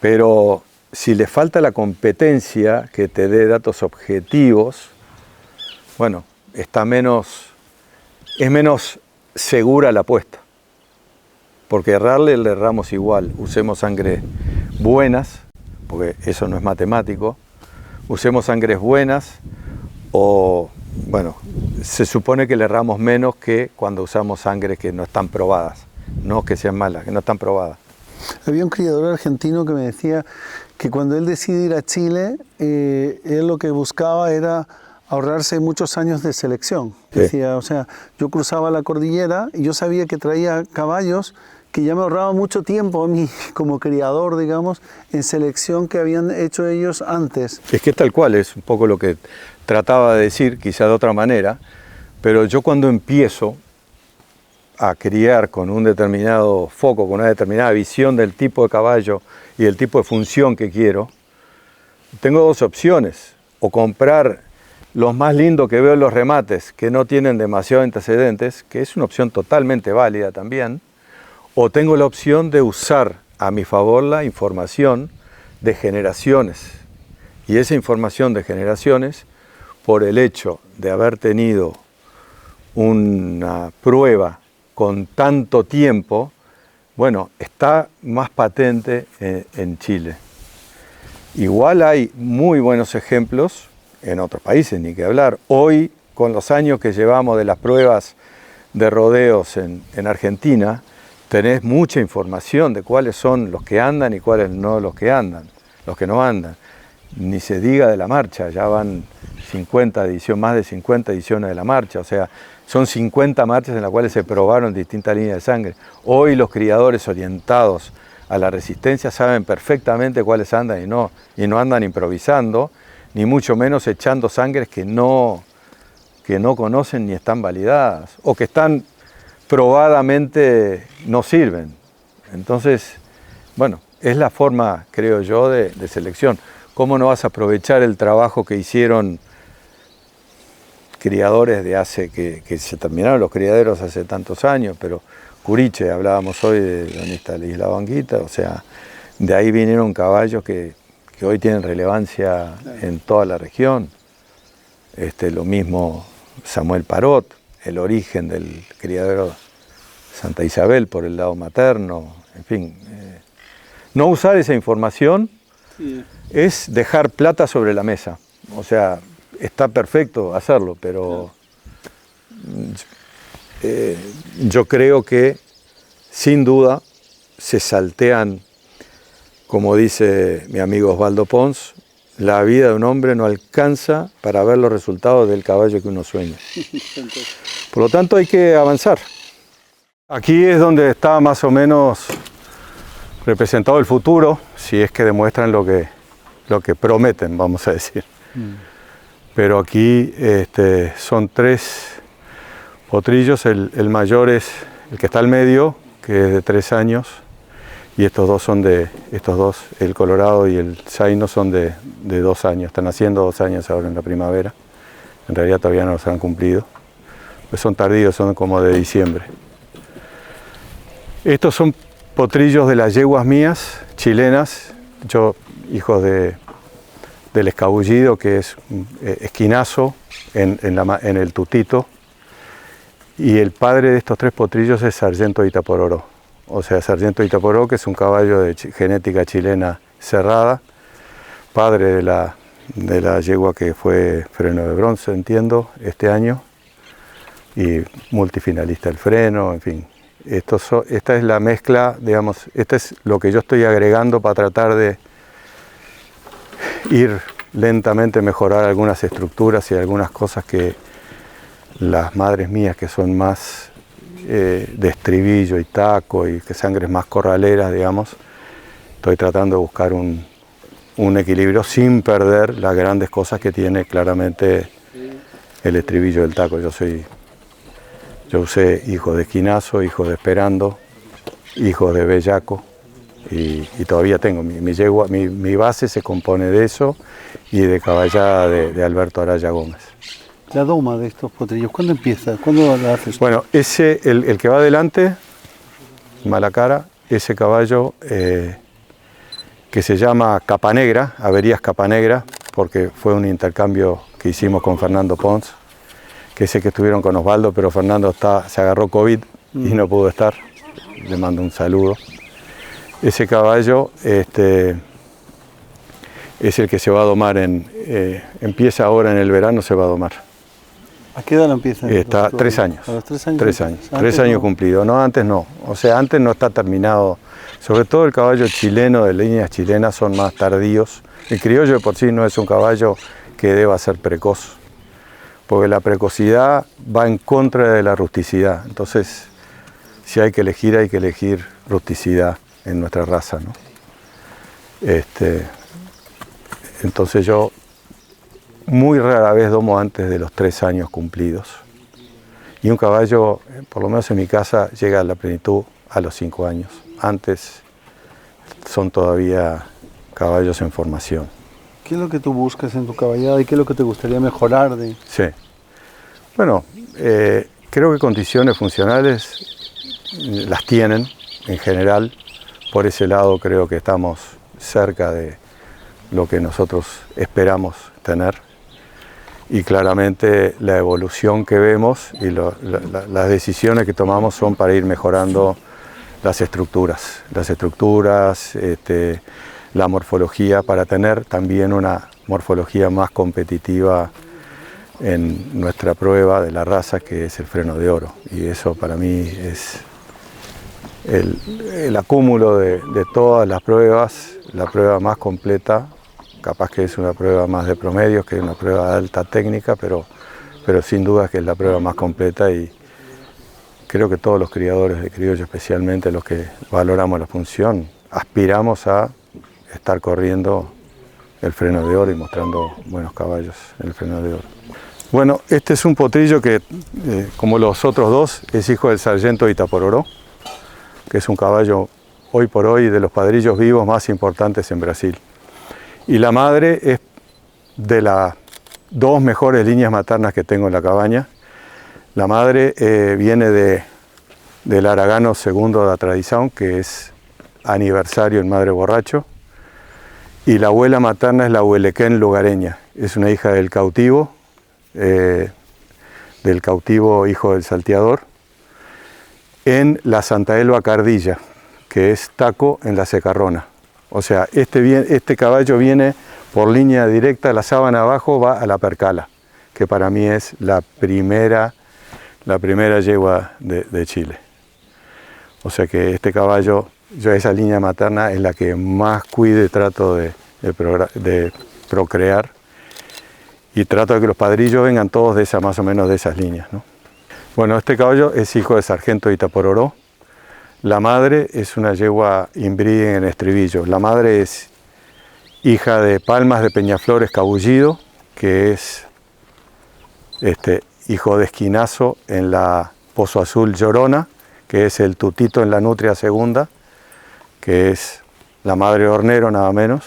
Pero si le falta la competencia que te dé datos objetivos, bueno, es menos segura la apuesta. Porque errarle le erramos igual. Usemos sangres buenas, porque eso no es matemático. Usemos sangres buenas o, bueno, se supone que le erramos menos que cuando usamos sangres que no están probadas. No que sean malas, que no están probadas. Había un criador argentino que me decía que cuando él decide ir a Chile, él lo que buscaba era ahorrarse muchos años de selección. Sí. Decía, o sea, yo cruzaba la cordillera y yo sabía que traía caballos que ya me ahorraba mucho tiempo a mí como criador, digamos, en selección que habían hecho ellos antes. Es que tal cual, es un poco lo que trataba de decir, quizá de otra manera, pero yo cuando empiezo a criar con un determinado foco, con una determinada visión del tipo de caballo y del tipo de función que quiero, tengo dos opciones: o comprar los más lindos que veo en los remates, que no tienen demasiados antecedentes, que es una opción totalmente válida también, o tengo la opción de usar a mi favor la información de generaciones. Y esa información de generaciones, por el hecho de haber tenido una prueba con tanto tiempo, bueno, está más patente en Chile. Igual hay muy buenos ejemplos en otros países, ni que hablar. Hoy, con los años que llevamos de las pruebas de rodeos en Argentina, tenés mucha información de cuáles son los que andan y cuáles no los que no andan. Ni se diga de la marcha, ya van más de 50 ediciones de la marcha, o sea, son 50 marchas en las cuales se probaron distintas líneas de sangre. Hoy los criadores orientados a la resistencia saben perfectamente cuáles andan y no andan improvisando, ni mucho menos echando sangres que no conocen ni están validadas, o que están probadamente no sirven. Entonces, bueno, es la forma, creo yo, de selección. ¿Cómo no vas a aprovechar el trabajo que hicieron criadores que se terminaron los criaderos hace tantos años? Pero Curiche, hablábamos hoy de donde está Ladislao Anguita, o sea, de ahí vinieron caballos que hoy tienen relevancia en toda la región. Lo mismo Samuel Parot, el origen del criadero Santa Isabel por el lado materno, en fin. No usar esa información es dejar plata sobre la mesa. O sea, está perfecto hacerlo, pero yo creo que sin duda se saltean, como dice mi amigo Osvaldo Pons, la vida de un hombre no alcanza para ver los resultados del caballo que uno sueña. Por lo tanto, hay que avanzar. Aquí es donde está más o menos representado el futuro, si es que demuestran lo que prometen, vamos a decir. Pero aquí son 3 potrillos, el mayor es el que está al medio, que es de 3 años, y estos dos, el Colorado y el Zaino, son de 2 años, están haciendo 2 años ahora en la primavera, en realidad todavía no los han cumplido, pues son tardíos, son como de diciembre. Estos son potrillos de las yeguas mías, chilenas, hijos de del escabullido, que es esquinazo en el tutito. Y el padre de estos 3 potrillos es Sargento de Itapororó. O sea, Sargento de Itapororó, que es un caballo de genética chilena cerrada, padre de la yegua que fue freno de bronce, entiendo, este año, y multifinalista del freno, en fin. Esta es la mezcla, digamos, este es lo que yo estoy agregando para tratar de ir lentamente mejorar algunas estructuras y algunas cosas que las madres mías, que son más de estribillo y taco y que sangres más corraleras, digamos, estoy tratando de buscar un equilibrio sin perder las grandes cosas que tiene claramente el estribillo del taco. Yo usé hijos de Esquinazo, hijos de Esperando, hijos de Bellaco y todavía tengo mi base se compone de eso y de caballada de Alberto Araya Gómez. La doma de estos potrillos, ¿cuándo empieza? ¿Cuándo la haces? Bueno, el que va adelante, Malacara, ese caballo que se llama Capanegra, Averías Capanegra, porque fue un intercambio que hicimos con Fernando Pons, que sé que estuvieron con Osvaldo, pero Fernando se agarró COVID y no pudo estar. Le mando un saludo. Ese caballo es el que se va a domar empieza ahora en el verano, se va a domar. ¿A qué edad lo empieza? Está 3 años. ¿A los 3 años? 3 años. Antes 3 años no. cumplidos. No, antes no. O sea, antes no está terminado. Sobre todo el caballo chileno, de líneas chilenas, son más tardíos. El criollo de por sí no es un caballo que deba ser precoz, porque la precocidad va en contra de la rusticidad. Entonces, si hay que elegir rusticidad en nuestra raza, ¿no? Entonces yo muy rara vez domo antes de los 3 años cumplidos. Y un caballo, por lo menos en mi casa, llega a la plenitud a los 5 años. Antes son todavía caballos en formación. ¿Qué es lo que tú buscas en tu caballada y qué es lo que te gustaría mejorar? Sí. Bueno, creo que condiciones funcionales las tienen en general. Por ese lado creo que estamos cerca de lo que nosotros esperamos tener. Y claramente la evolución que vemos y las decisiones que tomamos son para ir mejorando las estructuras, la morfología, para tener también una morfología más competitiva en nuestra prueba de la raza, que es el freno de oro. Y eso para mí es el acúmulo de todas las pruebas, la prueba más completa. Capaz que es una prueba más de promedios, que es una prueba de alta técnica, pero sin duda que es la prueba más completa, y creo que todos los criadores de criollo, especialmente los que valoramos la función, aspiramos a estar corriendo el freno de oro y mostrando buenos caballos en el freno de oro. Bueno, este es un potrillo que, como los otros dos, es hijo del Sargento de Itapororó, que es un caballo hoy por hoy de los padrillos vivos más importantes en Brasil. Y la madre es de las 2 mejores líneas maternas que tengo en la cabaña. La madre viene del Aragano II de la tradición, que es aniversario en Madre Borracho. Y la abuela materna es la Huelequén lugareña. Es una hija del cautivo hijo del salteador, en la Santa Elba Cardilla, que es taco en la Secarrona. O sea, este caballo viene por línea directa, la sábana abajo va a la Percala, que para mí es la primera yegua de Chile. O sea que este caballo, yo esa línea materna es la que más cuido y trato de procrear, y trato de que los padrillos vengan todos más o menos de esas líneas, ¿no? Bueno, este caballo es hijo de Sargento de Itapororó. La madre es una yegua inbreeding en estribillo. La madre es hija de Palmas de Peñaflor Escabullido, que es hijo de Esquinazo en la Pozo Azul Llorona, que es el tutito en la Nutria Segunda, que es la madre de Hornero nada menos.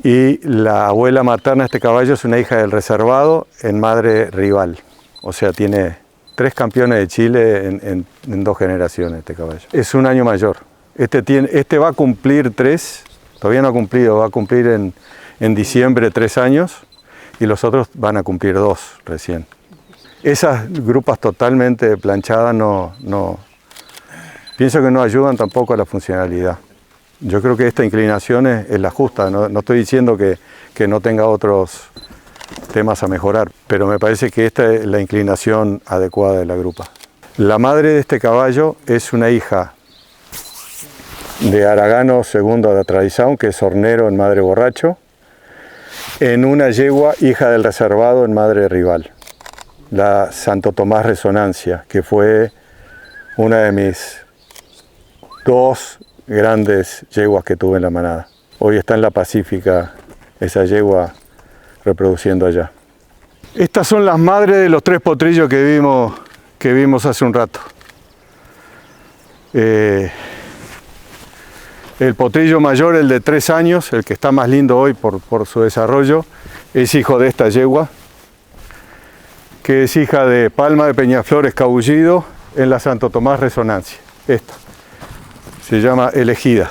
Y la abuela materna de este caballo es una hija del Reservado en Madre Rival. O sea, tiene 3 campeones de Chile en 2 generaciones este caballo. Es un año mayor. Este va a cumplir 3 Todavía no ha cumplido, va a cumplir en diciembre 3 años y los otros van a cumplir 2 recién. Esas grupas totalmente planchadas pienso que no ayudan tampoco a la funcionalidad. Yo creo que esta inclinación es la justa, no estoy diciendo que no tenga otros temas a mejorar, pero me parece que esta es la inclinación adecuada de la grupa. La madre de este caballo es una hija de Aragano II de Tradición, que es hornero en Madre Borracho, en una yegua hija del reservado en Madre Rival, la Santo Tomás Resonancia, que fue una de mis 2 grandes yeguas que tuve en la manada. Hoy está en la Pacífica esa yegua reproduciendo allá. Estas son las madres de los 3 potrillos que vimos hace un rato. El potrillo mayor, el de 3 años, el que está más lindo hoy por su desarrollo, es hijo de esta yegua, que es hija de Palma de Peñaflor Escabullido en la Santo Tomás Resonancia. Esta se llama Elegida.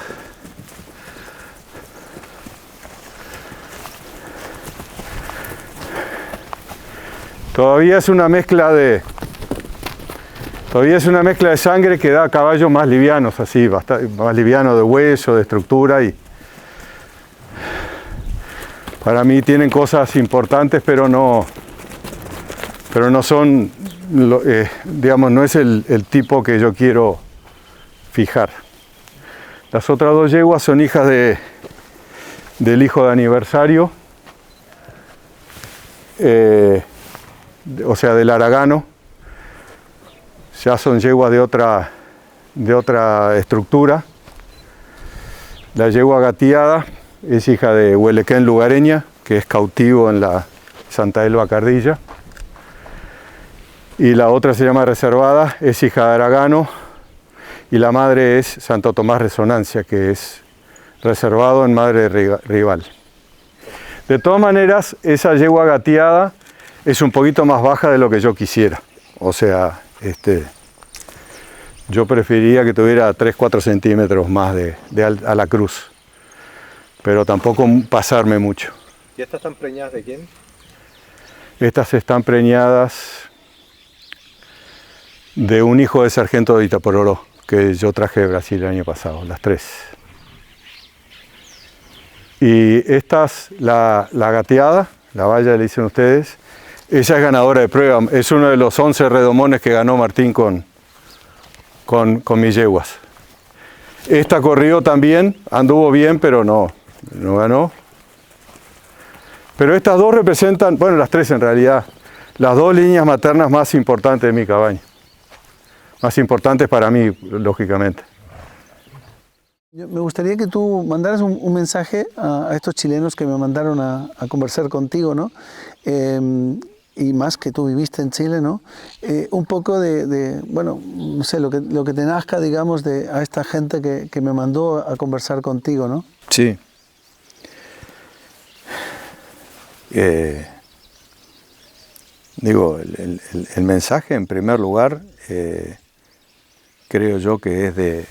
Todavía es una mezcla de sangre que da caballos más livianos, así, más livianos de hueso, de estructura, y para mí tienen cosas importantes, pero no son, digamos, no es el tipo que yo quiero fijar. Las otras 2 yeguas son hijas del hijo de aniversario, o sea, del Aragano. Ya son yeguas de otra estructura. La yegua gateada es hija de Huelequén Lugareña, que es cautivo en la Santa Elba Cardilla. Y la otra se llama Reservada, es hija de Aragano. Y la madre es Santo Tomás Resonancia, que es reservado en Madre Rival. De todas maneras, esa yegua gateada es un poquito más baja de lo que yo quisiera. O sea, yo preferiría que tuviera 3-4 centímetros más a la cruz, pero tampoco pasarme mucho. ¿Y estas están preñadas de quién? Estas están preñadas de un hijo de sargento de Itapororó, que yo traje de Brasil el año pasado, las 3. Y estas, la gateada, la valla le dicen ustedes, ella es ganadora de prueba, es uno de los 11 redomones que ganó Martín con mis yeguas. Esta corrió también, anduvo bien, pero no ganó. Pero estas 2 representan, bueno, las 3 en realidad, las 2 líneas maternas más importantes de mi cabaña. Más importantes para mí, lógicamente. Me gustaría que tú mandaras un mensaje a estos chilenos que me mandaron a conversar contigo, ¿no? Y más que tú viviste en Chile, ¿no? Un poco bueno, no sé, lo que te nazca, digamos, a esta gente que me mandó a conversar contigo, ¿no? Sí. Digo, el mensaje, en primer lugar, creo yo que es de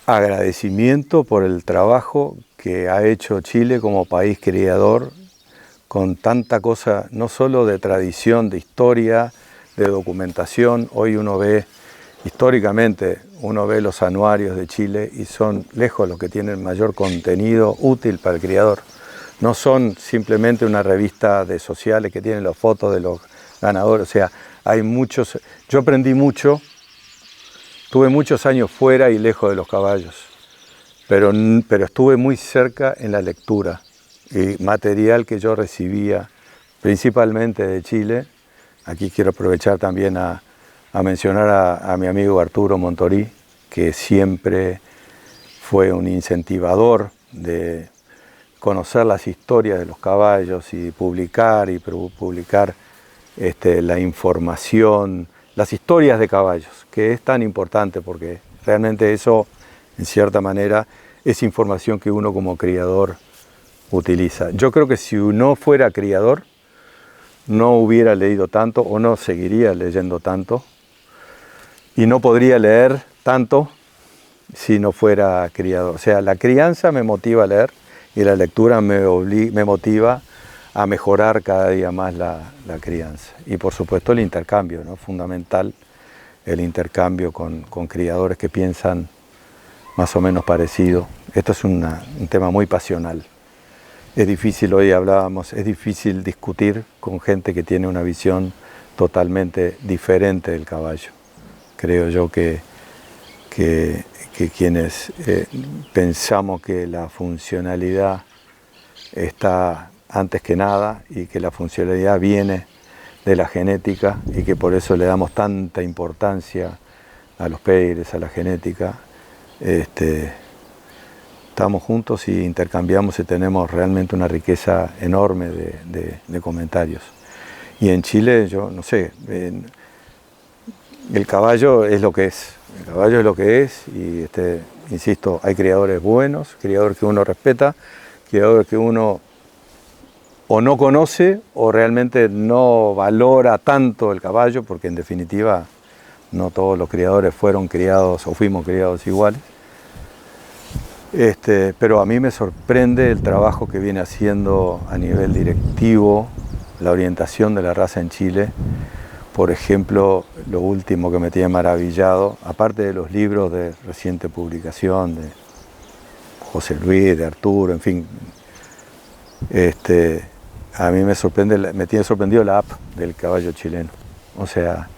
agradecimiento por el trabajo que ha hecho Chile como país criador, con tanta cosa, no solo de tradición, de historia, de documentación. Hoy uno ve, históricamente, uno ve los anuarios de Chile y son lejos los que tienen mayor contenido útil para el criador. No son simplemente una revista de sociales que tienen las fotos de los ganadores. O sea, hay muchos. Yo aprendí mucho, tuve muchos años fuera y lejos de los caballos, pero estuve muy cerca en la lectura. Y material que yo recibía principalmente de Chile. Aquí quiero aprovechar también a mencionar a mi amigo Arturo Montorí, que siempre fue un incentivador de conocer las historias de los caballos y publicar la información, las historias de caballos, que es tan importante porque realmente eso, en cierta manera, es información que uno como criador utiliza. Yo creo que si uno fuera criador, no hubiera leído tanto o no seguiría leyendo tanto y no podría leer tanto si no fuera criador. O sea, la crianza me motiva a leer y la lectura me motiva a mejorar cada día más la crianza. Y por supuesto el intercambio, ¿no? Fundamental el intercambio con criadores que piensan más o menos parecido. Esto es un tema muy pasional. Es difícil, hoy hablábamos, es difícil discutir con gente que tiene una visión totalmente diferente del caballo. Creo yo que quienes pensamos que la funcionalidad está antes que nada y que la funcionalidad viene de la genética y que por eso le damos tanta importancia a los peires, a la genética, estamos juntos y intercambiamos y tenemos realmente una riqueza enorme de comentarios. Y en Chile, yo no sé, el caballo es lo que es. El caballo es lo que es y, insisto, hay criadores buenos, criadores que uno respeta, criadores que uno o no conoce o realmente no valora tanto el caballo, porque en definitiva no todos los criadores fueron criados o fuimos criados iguales. Pero a mí me sorprende el trabajo que viene haciendo a nivel directivo, la orientación de la raza en Chile. Por ejemplo, lo último que me tiene maravillado, aparte de los libros de reciente publicación de José Luis, de Arturo, en fin, a mí me tiene sorprendido la app del caballo chileno. O sea,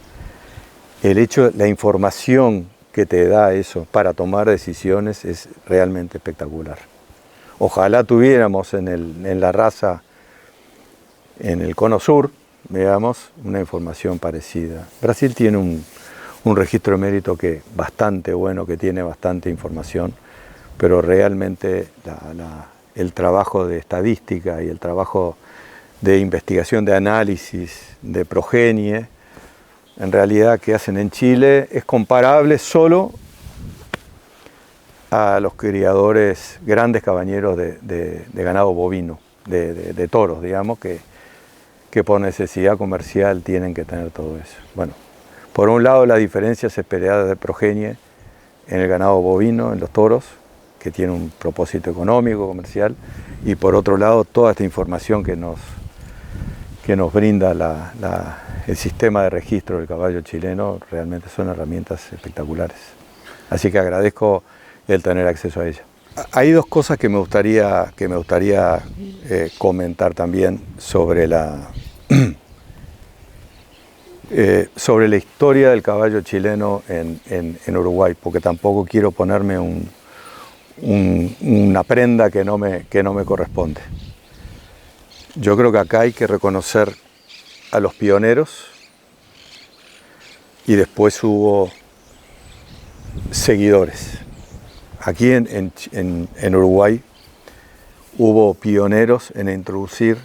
el hecho, la información que te da eso para tomar decisiones es realmente espectacular. Ojalá tuviéramos en la raza, en el cono sur, veamos, una información parecida. Brasil tiene un registro de mérito que bastante bueno, que tiene bastante información, pero realmente el trabajo de estadística y el trabajo de investigación, de análisis, de progenie, en realidad que hacen en Chile es comparable solo a los criadores, grandes cabañeros de ganado bovino, de toros, digamos, que por necesidad comercial tienen que tener todo eso. Bueno, por un lado la diferencia es esperada de progenie en el ganado bovino, en los toros, que tiene un propósito económico, comercial, y por otro lado toda esta información que nos brinda el sistema de registro del caballo chileno, realmente son herramientas espectaculares. Así que agradezco el tener acceso a ella. Hay dos cosas que me gustaría comentar también sobre sobre la historia del caballo chileno en Uruguay, porque tampoco quiero ponerme una prenda que no me corresponde. Yo creo que acá hay que reconocer a los pioneros y después hubo seguidores. Aquí en Uruguay hubo pioneros en introducir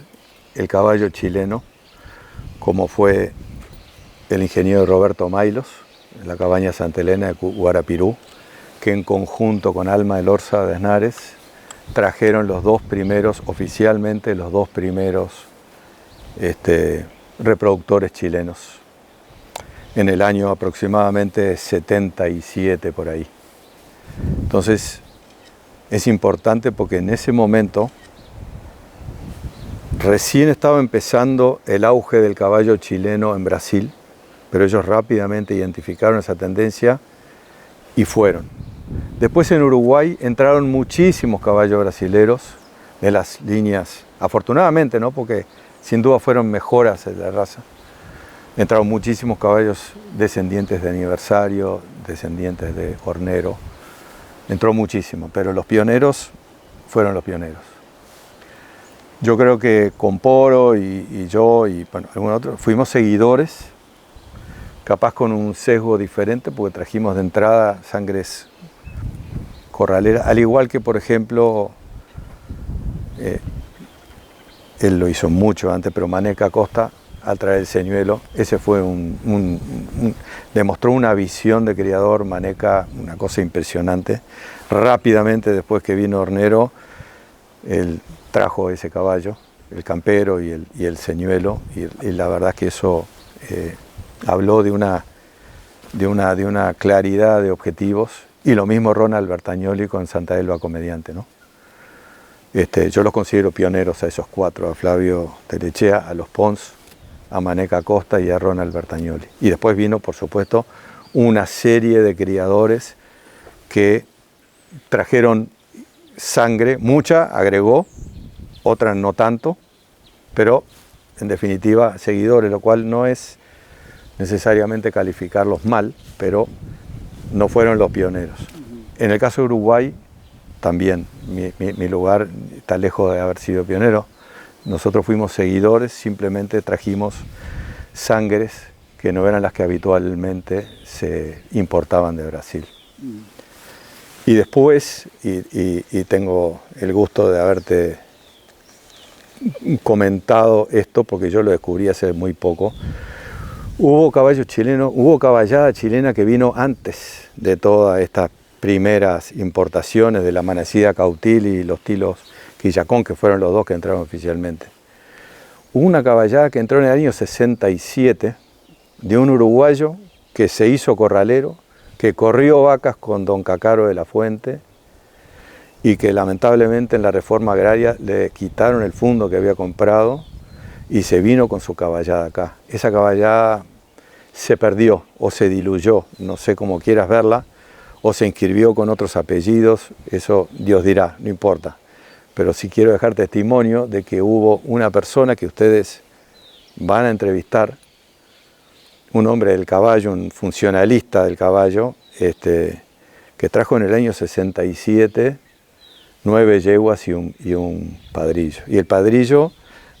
el caballo chileno, como fue el ingeniero Roberto Mailos, en la cabaña Santa Elena de Guarapirú, que en conjunto con Alma Elorza de Aznares trajeron oficialmente los dos primeros reproductores chilenos, en el año aproximadamente 77 por ahí. Entonces es importante porque en ese momento recién estaba empezando el auge del caballo chileno en Brasil, pero ellos rápidamente identificaron esa tendencia y fueron. Después en Uruguay entraron muchísimos caballos brasileros de las líneas, afortunadamente, ¿no? Porque sin duda fueron mejoras de la raza. Entraron muchísimos caballos descendientes de Aniversario, descendientes de Hornero. Entró muchísimo, pero los pioneros fueron los pioneros. Yo creo que con Poro y yo y bueno, algún otro, fuimos seguidores, capaz con un sesgo diferente, porque trajimos de entrada sangres corraleras, al igual que, por ejemplo, él lo hizo mucho antes, pero Maneca Acosta, al traer el señuelo, ese fue demostró una visión de criador, Maneca, una cosa impresionante. Rápidamente, después que vino Hornero, él trajo ese caballo, el campero y el señuelo, y la verdad que eso habló de una claridad de objetivos Y lo mismo Ronald Bertagnoli con Santa Elba Comediante, ¿no? Yo los considero pioneros a esos 4, a Flavio Telechea, a los Pons, a Maneca Costa y a Ronald Bertagnoli. Y después vino, por supuesto, una serie de criadores que trajeron sangre, mucha agregó, otras no tanto, pero en definitiva seguidores, lo cual no es necesariamente calificarlos mal, pero no fueron los pioneros. En el caso de Uruguay, también mi lugar está lejos de haber sido pionero. Nosotros fuimos seguidores, simplemente trajimos sangres que no eran las que habitualmente se importaban de Brasil. Y después, y tengo el gusto de haberte comentado esto, porque yo lo descubrí hace muy poco, hubo caballo chileno, hubo caballada chilena que vino antes de todas estas primeras importaciones de la Manecida Cautil y los Tilos Quillacón, que fueron los 2 que entraron oficialmente. Hubo una caballada que entró en el año 67 de un uruguayo que se hizo corralero, que corrió vacas con don Cacaro de la Fuente y que lamentablemente en la reforma agraria le quitaron el fundo que había comprado y se vino con su caballada acá. Esa caballada se perdió o se diluyó, no sé cómo quieras verla, o se inscribió con otros apellidos, eso Dios dirá, no importa. Pero sí quiero dejar testimonio de que hubo una persona que ustedes van a entrevistar, un hombre del caballo, un funcionalista del caballo, que trajo en el año 67 9 yeguas y un padrillo. Y el padrillo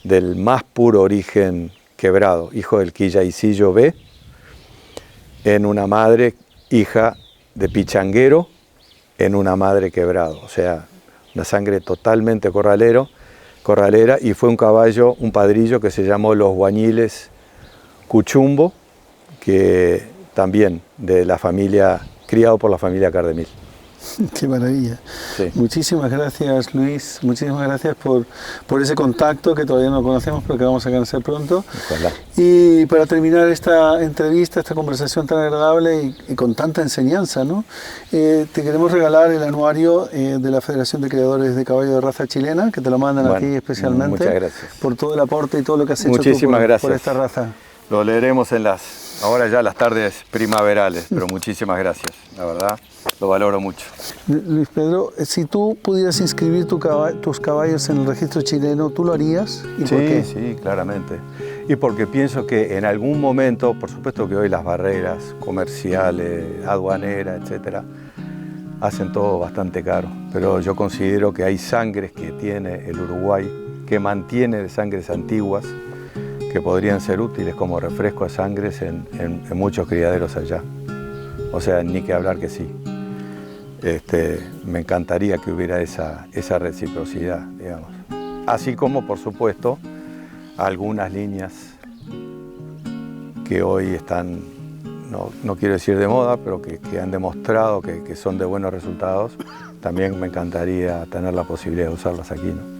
del más puro origen quebrado, hijo del Quillaicillo B, en una madre, hija de pichanguero, en una madre quebrado. O sea, una sangre totalmente corralera, y fue un caballo, un padrillo que se llamó Los Guañiles Cuchumbo, que también de la familia, criado por la familia Cardemil. Qué maravilla. Sí. Muchísimas gracias, Luis. Muchísimas gracias por ese contacto que todavía no conocemos, pero que vamos a conocer pronto. Ojalá. Y para terminar esta entrevista, esta conversación tan agradable y con tanta enseñanza, ¿no? Te queremos regalar el anuario de la Federación de Creadores de Caballo de Raza Chilena, que te lo mandan a ti especialmente. Muchas gracias. Por todo el aporte y todo lo que has hecho Muchísimas gracias por esta raza. Lo leeremos ahora ya las tardes primaverales, pero muchísimas gracias, la verdad, lo valoro mucho. Luis Pedro, si tú pudieras inscribir tus caballos en el registro chileno, ¿tú lo harías? ¿Y por qué? Sí, claramente. Y porque pienso que en algún momento, por supuesto que hoy las barreras comerciales, aduaneras, etcétera, hacen todo bastante caro, pero yo considero que hay sangres que tiene el Uruguay, que mantiene de sangres antiguas, que podrían ser útiles como refresco de sangres en muchos criaderos allá. O sea, ni que hablar que sí. Me encantaría que hubiera esa reciprocidad, digamos. Así como, por supuesto, algunas líneas que hoy están, no quiero decir de moda, pero que han demostrado que son de buenos resultados, también me encantaría tener la posibilidad de usarlas aquí, ¿no?